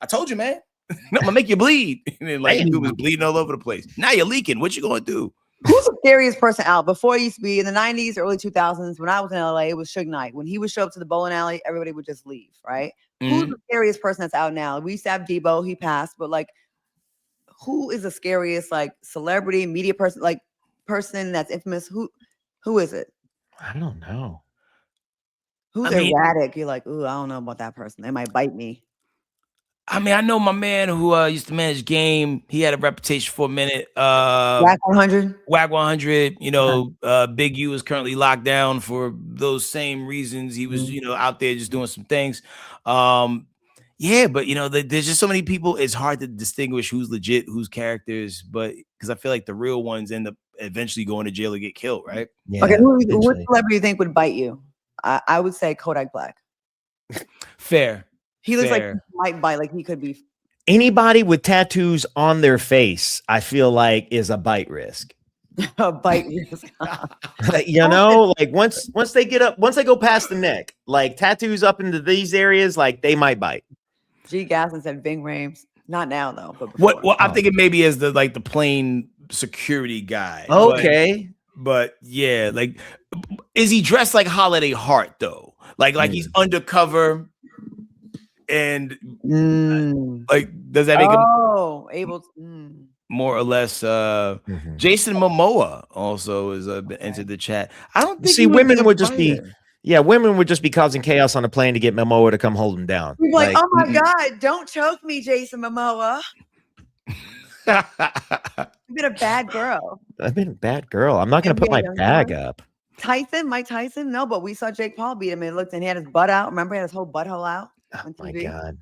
I told you, man, I'm gonna make you bleed. And then like dude was bleeding all over the place. Now you're leaking. What you gonna do? Who's the scariest person out? Before it used to be in the 90s, early 2000s, when I was in LA, it was Suge Knight. When he would show up to the bowling alley, everybody would just leave, right? Who's the scariest person that's out now? We used to have Debo, he passed, but like, who is the scariest like celebrity, media person, like person that's infamous? Who is it? I don't know. Who's erratic? You're like, ooh, I don't know about that person. They might bite me. I mean, I know my man who used to manage Game. He had a reputation for a minute. WAC 100. WAC 100. You know, Big U is currently locked down for those same reasons. He was, out there just doing some things. Yeah, but there's just so many people. It's hard to distinguish who's legit, who's characters. But because I feel like the real ones end up eventually going to jail or get killed, right? Yeah. Okay, what celebrity do you think would bite you? I would say Kodak Black. Fair. He looks like he might bite, like he could be. Anybody with tattoos on their face, I feel like is a bite risk. A bite risk. Like once they go past the neck, like tattoos up into these areas, like they might bite. G. Gasson said Ving Rhames. Not now though. But what? Well, I'm thinking maybe as the plain security guy. Okay. But yeah, like, is he dressed like Holiday Heart though? Like he's undercover. And like, does that make him able to, more or less? Jason Momoa also is entered the chat. I don't think women would just be women would just be causing chaos on a plane to get Momoa to come hold him down. He's like, oh my god, don't choke me, Jason Momoa. You've been a bad girl. I've been a bad girl. I'm not going to put my bag up. Mike Tyson, no, but we saw Jake Paul beat him and and he had his butt out. Remember, he had his whole butthole out. Oh my god,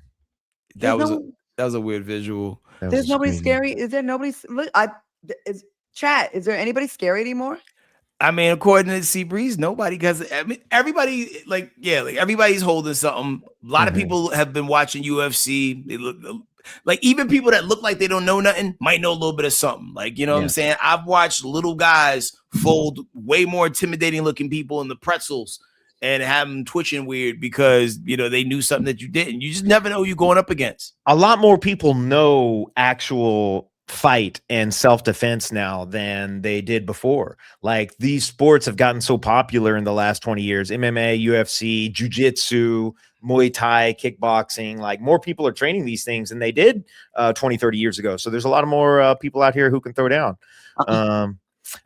that was a weird visual. There's nobody scary. Is there nobody? Look, chat. Is there anybody scary anymore? I mean, according to Seabreeze, nobody. Because I mean, everybody everybody's holding something. A lot of people have been watching UFC. They look like even people that look like they don't know nothing might know a little bit of something. Like, what I'm saying? I've watched little guys fold way more intimidating looking people in the pretzels and have them twitching weird because, they knew something that you didn't. You just never know who you're going up against. A lot more people know actual fight and self-defense now than they did before. Like, these sports have gotten so popular in the last 20 years. MMA, UFC, jiu-jitsu, Muay Thai, kickboxing. Like, more people are training these things than they did 20, 30 years ago. So there's a lot of more people out here who can throw down.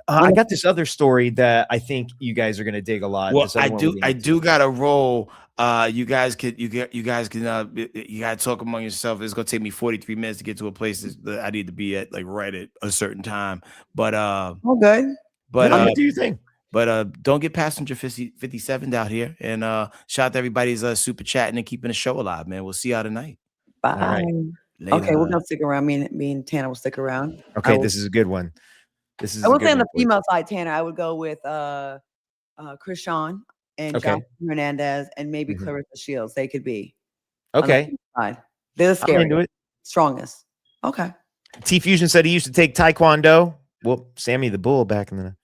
I got this other story that I think you guys are going to dig a lot. Well, I do got to roll. You guys can talk among yourself. It's going to take me 43 minutes to get to a place that I need to be at, like right at a certain time. But good. But what do you think? But don't get passenger 57 out here. And shout out to everybody's super chatting and keeping the show alive, man. We'll see y'all tonight. Bye. All right. Okay, we're gonna stick around. Me and Tanner will stick around. Okay, this is a good one. I would say on the female side, Tanner, I would go with Krishan and John Hernandez and maybe Clarissa Shields. They could be. Okay. They're the scary, strongest. Okay. T Fusion said he used to take Taekwondo. Well, Sammy the Bull back in the.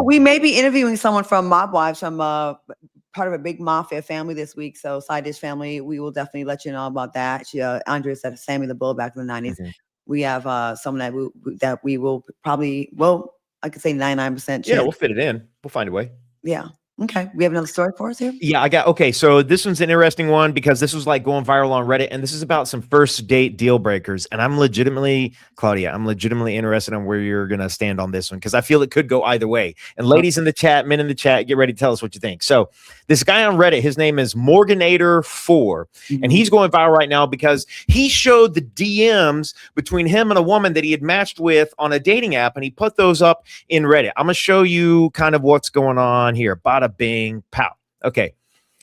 We may be interviewing someone from Mob Wives, from part of a big mafia family this week. So Side Dish family, we will definitely let you know about that. Andrea said Sammy the Bull back in the 90s. We have someone that we will probably, I could say 99% chance. Yeah, we'll fit it in. We'll find a way. Yeah. Okay. We have another story for us here? Yeah, okay. So this one's an interesting one because this was like going viral on Reddit, and this is about some first date deal breakers. And I'm legitimately, Claudia, interested in where you're going to stand on this one because I feel it could go either way. And ladies in the chat, men in the chat, get ready to tell us what you think. So this guy on Reddit, his name is Morganator4, and he's going viral right now because he showed the DMs between him and a woman that he had matched with on a dating app, and he put those up in Reddit. I'm going to show you kind of what's going on here. Bada bing, pow. Okay.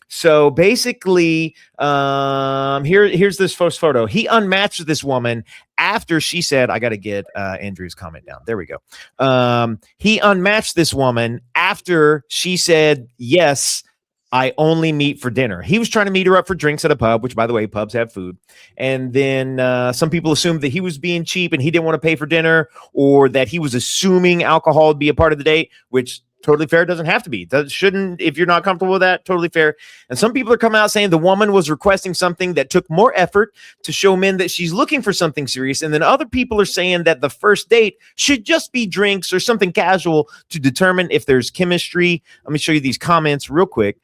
So basically, here's this first photo. He unmatched this woman after she said, I got to get Andrew's comment down. There we go. He unmatched this woman after she said, yes, I only meet for dinner. He was trying to meet her up for drinks at a pub, which, by the way, pubs have food. And then some people assumed that he was being cheap and he didn't want to pay for dinner, or that he was assuming alcohol would be a part of the date, which totally fair. Doesn't have to be. That shouldn't, if you're not comfortable with that, totally fair. And some people are coming out saying the woman was requesting something that took more effort to show men that she's looking for something serious. And then other people are saying that the first date should just be drinks or something casual to determine if there's chemistry. Let me show you these comments real quick.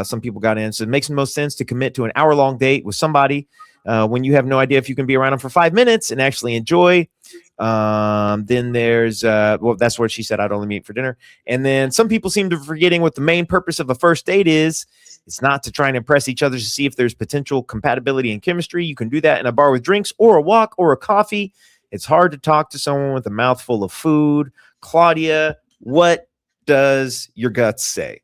Some people got in. So it makes the most sense to commit to an hour-long date with somebody when you have no idea if you can be around them for 5 minutes and actually enjoy. Then there's well, that's what she said, I'd only meet for dinner. And then some people seem to be forgetting what the main purpose of a first date is. It's not to try and impress each other to see if there's potential compatibility and chemistry. You can do that in a bar with drinks or a walk or a coffee. It's hard to talk to someone with a mouthful of food. Claudia, what does your guts say?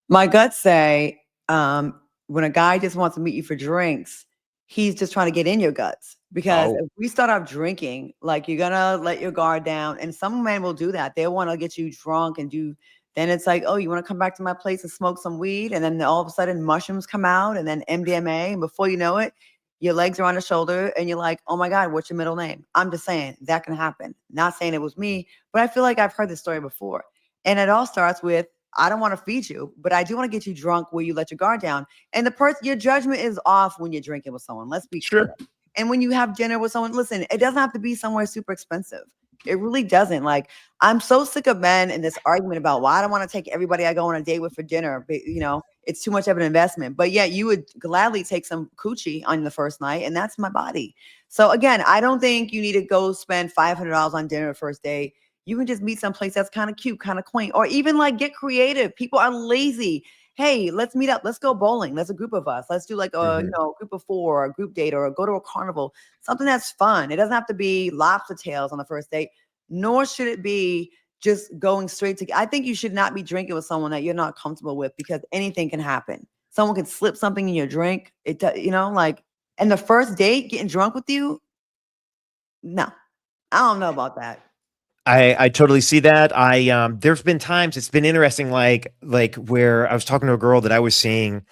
My guts say when a guy just wants to meet you for drinks, he's just trying to get in your guts. Because if we start off drinking, like you're gonna let your guard down, and some men will do that. They want to get you drunk and do. Then it's like, oh, you want to come back to my place and smoke some weed, and then all of a sudden mushrooms come out, and then MDMA, and before you know it, your legs are on the shoulder, and you're like, oh my God, what's your middle name? I'm just saying that can happen. Not saying it was me, but I feel like I've heard this story before, and it all starts with, I don't want to feed you, but I do want to get you drunk where you let your guard down. And the person, your judgment is off when you're drinking with someone. Let's be clear. And when you have dinner with someone, listen, it doesn't have to be somewhere super expensive. It really doesn't. Like, I'm so sick of men in this argument about why I don't want to take everybody I go on a date with for dinner. But, you know, it's too much of an investment. But yeah, you would gladly take some coochie on the first night, and that's my body. So again, I don't think you need to go spend $500 on dinner the first day. You can just meet someplace that's kind of cute, kind of quaint, or even like get creative. People are lazy. Hey, let's meet up. Let's go bowling. There's a group of us. Let's do like a group of 4, or a group date, or go to a carnival. Something that's fun. It doesn't have to be lobster tails on the first date, nor should it be just going straight to. I think you should not be drinking with someone that you're not comfortable with, because anything can happen. Someone can slip something in your drink. And the first date, getting drunk with you. No, I don't know about that. I totally see that. There's been times it's been interesting, like where I was talking to a girl that I was seeing,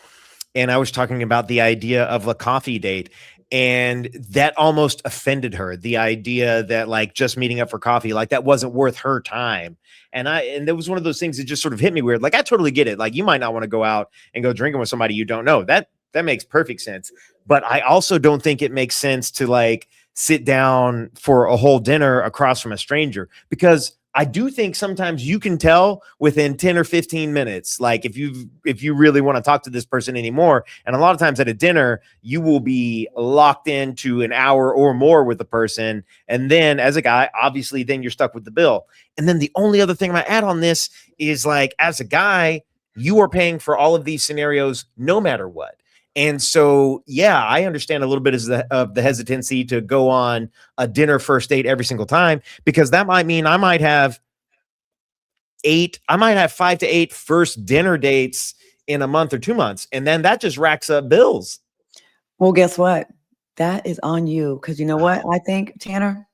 and I was talking about the idea of a coffee date, and that almost offended her. The idea that like just meeting up for coffee, like that wasn't worth her time. And there was one of those things that just sort of hit me weird. Like, I totally get it. Like, you might not want to go out and go drinking with somebody you don't know. That makes perfect sense. But I also don't think it makes sense to like sit down for a whole dinner across from a stranger, because I do think sometimes you can tell within 10 or 15 minutes, like if you really want to talk to this person anymore. And a lot of times at a dinner, you will be locked into an hour or more with the person. And then as a guy, obviously, then you're stuck with the bill. And then the only other thing I add on this is, like, as a guy, you are paying for all of these scenarios no matter what. And so, yeah, I understand a little bit of the hesitancy to go on a dinner first date every single time, because that might mean I might have 5 to 8 first dinner dates in a month or 2 months. And then that just racks up bills. Well, guess what? That is on you. Because you know what? I think, Tanner,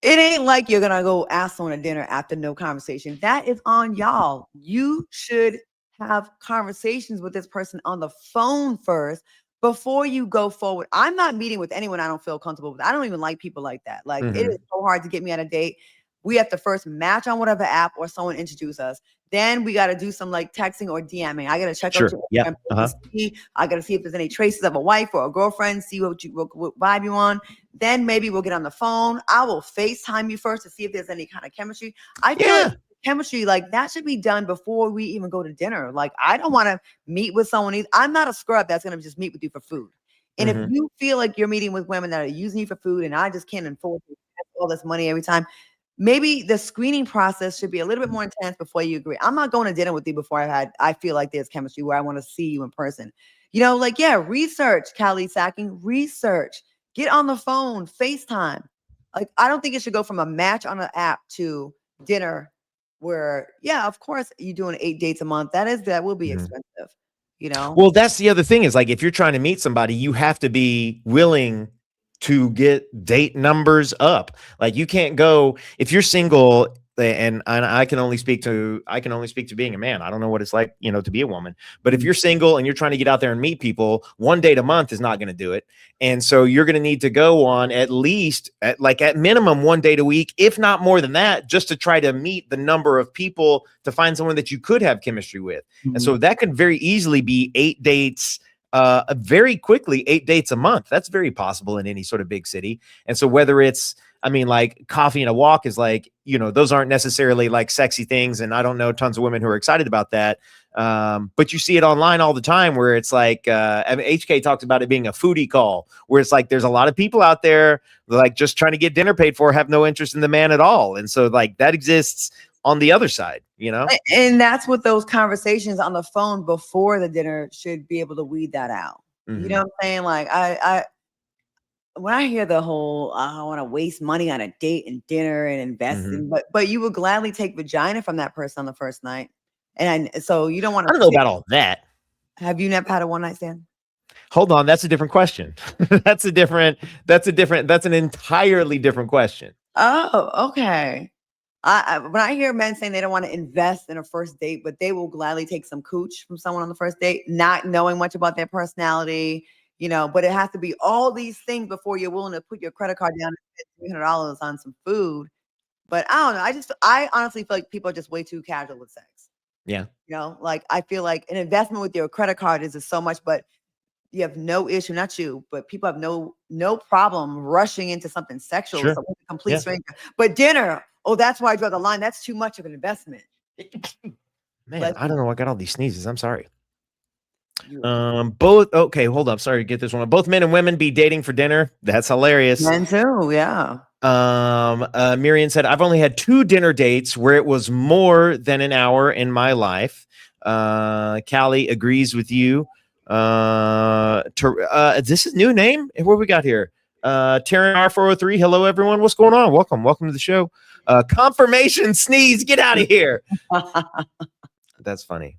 it ain't like you're going to go ask someone to dinner after no conversation. That is on y'all. You should have conversations with this person on the phone first before you go forward. I'm not meeting with anyone I don't feel comfortable with. I don't even like people like that. Like, it is so hard to get me on a date. We have to first match on whatever app or someone introduce us. Then we got to do some like texting or DMing. I got to check out your I got to see if there's any traces of a wife or a girlfriend, see what vibe you on. Then maybe we'll get on the phone. I will FaceTime you first to see if there's any kind of chemistry. I feel like chemistry, like, that should be done before we even go to dinner. Like, I don't want to meet with someone. I'm not a scrub that's going to just meet with you for food. And if you feel like you're meeting with women that are using you for food, and I just can't afford all this money every time, maybe the screening process should be a little bit more intense before you agree. I'm not going to dinner with you before I feel like there's chemistry where I want to see you in person. You know, like, yeah, research, Callie Sacking, research, get on the phone, FaceTime. Like, I don't think it should go from a match on an app to dinner, where, yeah, of course, you're doing 8 dates a month. That will be expensive, you know? Well, that's the other thing, is like, if you're trying to meet somebody, you have to be willing to get date numbers up. Like, you can't go, if you're single, and I can only speak to being a man. I don't know what it's like, you know, to be a woman. But if you're single and you're trying to get out there and meet people, 1 date a month is not going to do it. And so you're going to need to go on at least at minimum 1 date a week, if not more than that, just to try to meet the number of people to find someone that you could have chemistry with. And so that could very easily be 8 dates very quickly, 8 dates a month. That's very possible in any sort of big city. And so whether it's I mean, like coffee and a walk is like, you know, those aren't necessarily like sexy things. And I don't know tons of women who are excited about that. But you see it online all the time where it's like, I mean, HK talks about it being a foodie call, where it's like, there's a lot of people out there like just trying to get dinner paid for, have no interest in the man at all. And so like that exists on the other side, you know? And that's what those conversations on the phone before the dinner should be able to weed that out. Mm-hmm. You know what I'm saying? Like when I hear the whole, I want to waste money on a date and dinner and invest in, but you would gladly take vagina from that person on the first night. And so you don't want to. I don't know about all that. Have you never had a one night stand? Hold on. That's a different question. That's an entirely different question. Oh, okay. When I hear men saying they don't want to invest in a first date, but they will gladly take some cooch from someone on the first date, not knowing much about their personality, you know, but it has to be all these things before you're willing to put your credit card down and spend $300 on some food. But I don't know. I honestly feel like people are just way too casual with sex. Yeah. You know, like I feel like an investment with your credit card is so much, but you have no issue, not you, but people have no problem rushing into something sexual with a complete stranger. But dinner, oh, that's why I draw the line. That's too much of an investment. Man, I don't know. I got all these sneezes. I'm sorry. Both. Okay, hold up. Sorry to get this one. Both men and women be dating for dinner. That's hilarious. Men too, yeah. Miriam said, I've only had 2 dinner dates where it was more than an hour in my life. Callie agrees with you. This is new name. What we got here? Taryn R403. Hello, everyone. What's going on? Welcome to the show. Confirmation sneeze. Get out of here. That's funny.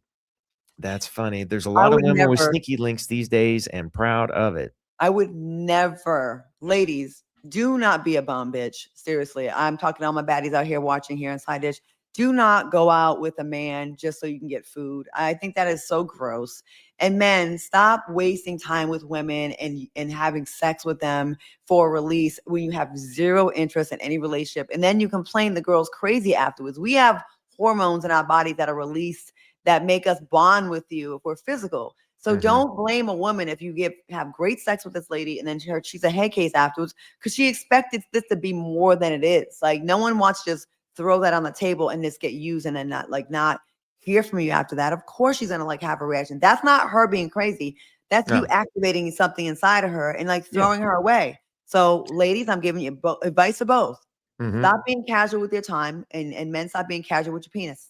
There's a lot of women with sneaky links these days and proud of it. I would never, ladies, do not be a bum bitch. Seriously. I'm talking to all my baddies out here watching here in Side Dish. Do not go out with a man just so you can get food. I think that is so gross. And men, stop wasting time with women and having sex with them for release when you have zero interest in any relationship. And then you complain the girl's crazy afterwards. We have hormones in our bodies that are released that make us bond with you if we're physical. So don't blame a woman if you have great sex with this lady and then she's a head case afterwards because she expected this to be more than it is. Like no one wants to just throw that on the table and just get used and then not hear from you after that. Of course she's gonna have a reaction. That's not her being crazy. That's you activating something inside of her and throwing her away. So ladies, I'm giving you advice to both. Stop being casual with your time and men, stop being casual with your penis.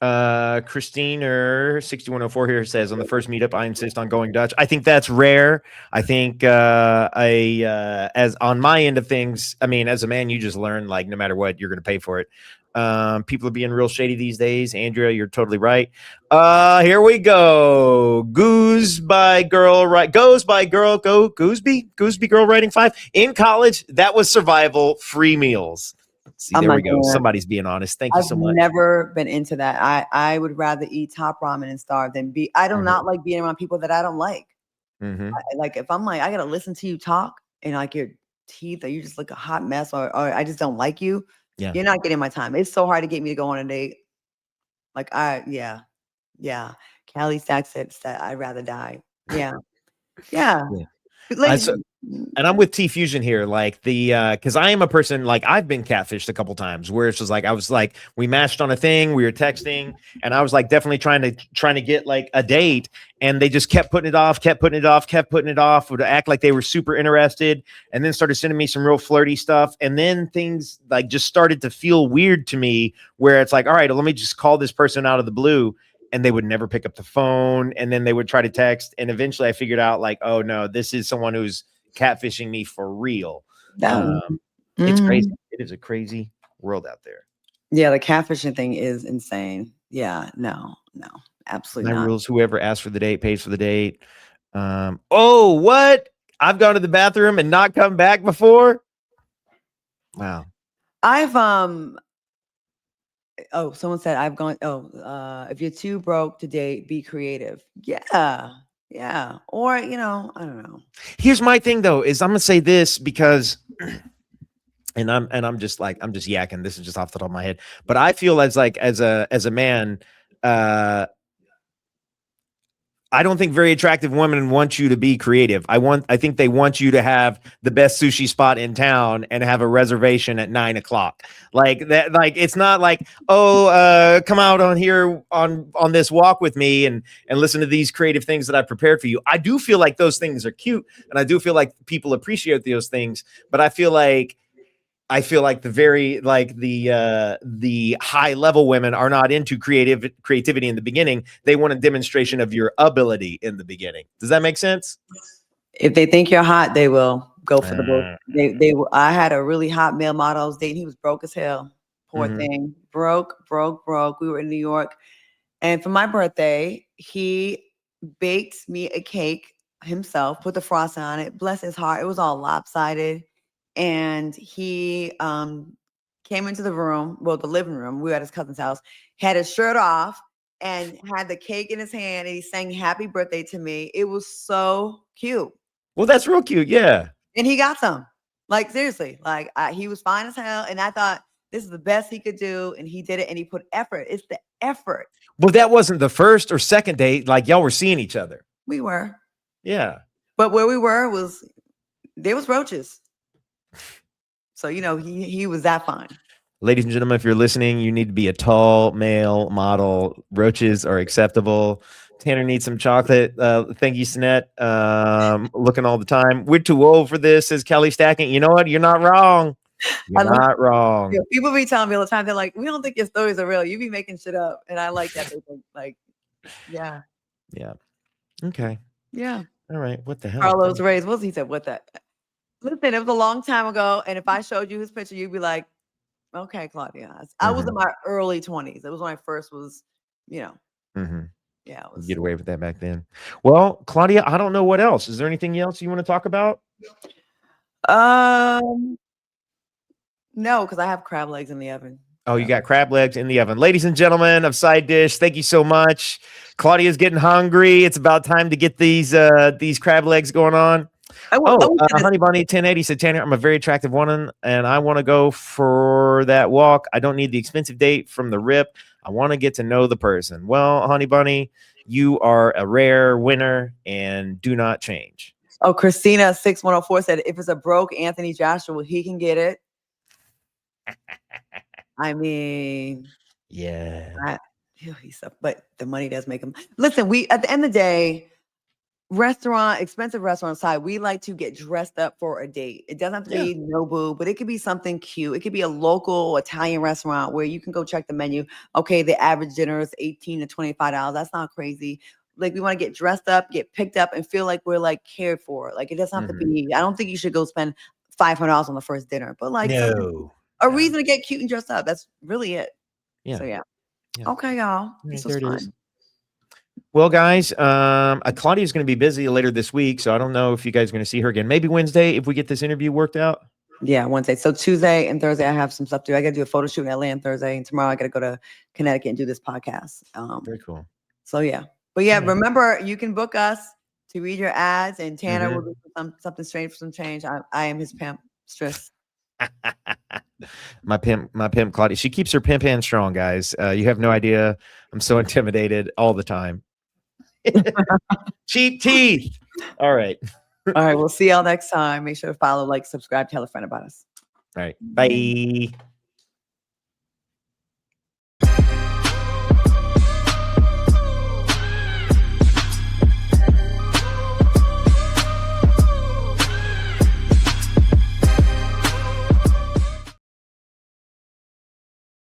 Christine or 6104 here says, on the first meetup, I insist on going Dutch. I think that's rare. I think as on my end of things, I mean, as a man, you just learn like no matter what, you're going to pay for it. People are being real shady these days. Andrea, you're totally right. Here we go. Goose by girl, right? Goes by girl. Go Gooseby girl writing 5 in college. That was survival. Free meals. See, there we go. Somebody's being honest. Thank you so much. I've never been into that. I would rather eat top ramen and starve than I do not like being around people that I don't like. Like if I'm like, I got to listen to you talk and like your teeth, or you just look a hot mess, or I just don't like you. Yeah. You're not getting my time. It's so hard to get me to go on a date. Like yeah. Callie Stacks said I'd rather die. Yeah. Like, and I'm with T Fusion here, like because I am a person, like I've been catfished a couple times where it's just like I was like, we matched on a thing, we were texting, and I was like definitely trying to get like a date, and they just kept putting it off, would act like they were super interested, and then started sending me some real flirty stuff, and then things like just started to feel weird to me, where it's like, all right, let me just call this person out of the blue. And they would never pick up the phone, and then they would try to text, and eventually I figured out like, oh no, this is someone who's catfishing me for real. It's crazy. It is a crazy world out there. Yeah, the catfishing thing is insane. Yeah, no, absolutely not. Rules: whoever asks for the date pays for the date. Oh, what? I've gone to the bathroom and not come back before. Wow. Someone said I've gone. If you're too broke to date, be creative. Yeah. Or I don't know. Here's my thing though: is I'm gonna say this because, and I'm just yakking. This is just off the top of my head, but I feel as a man, I don't think very attractive women want you to be creative. I think they want you to have the best sushi spot in town and have a reservation at 9:00. Like that, like it's not like, oh, come out on here on this walk with me and listen to these creative things that I prepared for you. I do feel like those things are cute, and I do feel like people appreciate those things, but I feel like the high level women are not into creativity in the beginning. They want a demonstration of your ability in the beginning. Does that make sense? If they think you're hot, they will go for the book. I had a really hot male model I was dating. He was broke as hell. Poor thing. Broke. We were in New York. And for my birthday, he baked me a cake himself, put the frosting on it. Bless his heart. It was all lopsided. And he came into the room, the living room. We were at his cousin's house, had his shirt off and had the cake in his hand, and he sang happy birthday to me. It was so cute. Well, that's real cute. Yeah. And he got some. Like, seriously. Like, he was fine as hell. And I thought this is the best he could do. And he did it, and he put effort. It's the effort. Well, that wasn't the first or second date. Like, y'all were seeing each other. We were. Yeah. But where we were there was roaches. So, he was that fine. Ladies and gentlemen, if you're listening, you need to be a tall male model. Roaches are acceptable. Tanner needs some chocolate. Thank you, Sinette. Looking all the time. We're too old for this, says Kelly Stacking. You know what? You're not wrong. You're not wrong. Yeah, people be telling me all the time, they're like, we don't think your stories are real. You be making shit up. And I like that. They think, like, yeah. Yeah. Okay. Yeah. All right. What the hell? Carlos Reyes. What was he said? What that? Listen, it was a long time ago. And if I showed you his picture, you'd be like, okay, Claudia. I was in my early 20s. It was when I first was, Yeah. It was. Get away with that back then. Well, Claudia, I don't know what else. Is there anything else you want to talk about? No, because I have crab legs in the oven. Oh, you got crab legs in the oven. Ladies and gentlemen of Side Dish, thank you so much. Claudia's getting hungry. It's about time to get these crab legs going on. Honey Bunny 1080 said, Tanner, I'm a very attractive woman, and I want to go for that walk. I don't need the expensive date from the rip. I want to get to know the person. Well, Honey Bunny, you are a rare winner, and do not change. Oh, Christina 6104 said, if it's a broke Anthony Joshua, he can get it. I mean, yeah. But the money does make him. Listen, at the end of the day, expensive restaurant side, we like to get dressed up for a date. It doesn't have to be Nobu, but it could be something cute. It could be a local Italian restaurant where you can go check the menu. Okay, the average dinner is $18 to $25. That's not crazy. Like, we want to get dressed up, get picked up, and feel like we're like cared for. Like, it doesn't have to be. I don't think you should go spend $500 on the first dinner, but like a reason to get cute and dressed up. That's really it. Yeah. So yeah. Okay, y'all. This was fun. Well, guys, Claudia's going to be busy later this week, so I don't know if you guys are going to see her again. Maybe Wednesday if we get this interview worked out. Yeah, Wednesday. So Tuesday and Thursday, I have some stuff to do. I got to do a photo shoot in LA on Thursday, and tomorrow I got to go to Connecticut and do this podcast. Very cool. So yeah, but yeah, remember, you can book us to read your ads, and Tanner will do something strange for some change. I am his pimp. Stress. My pimp Claudia. She keeps her pimp hand strong, guys. You have no idea. I'm so intimidated all the time. Cheap teeth. All right. All right. We'll see y'all next time. Make sure to follow, like, subscribe, tell a friend about us. All right. Bye.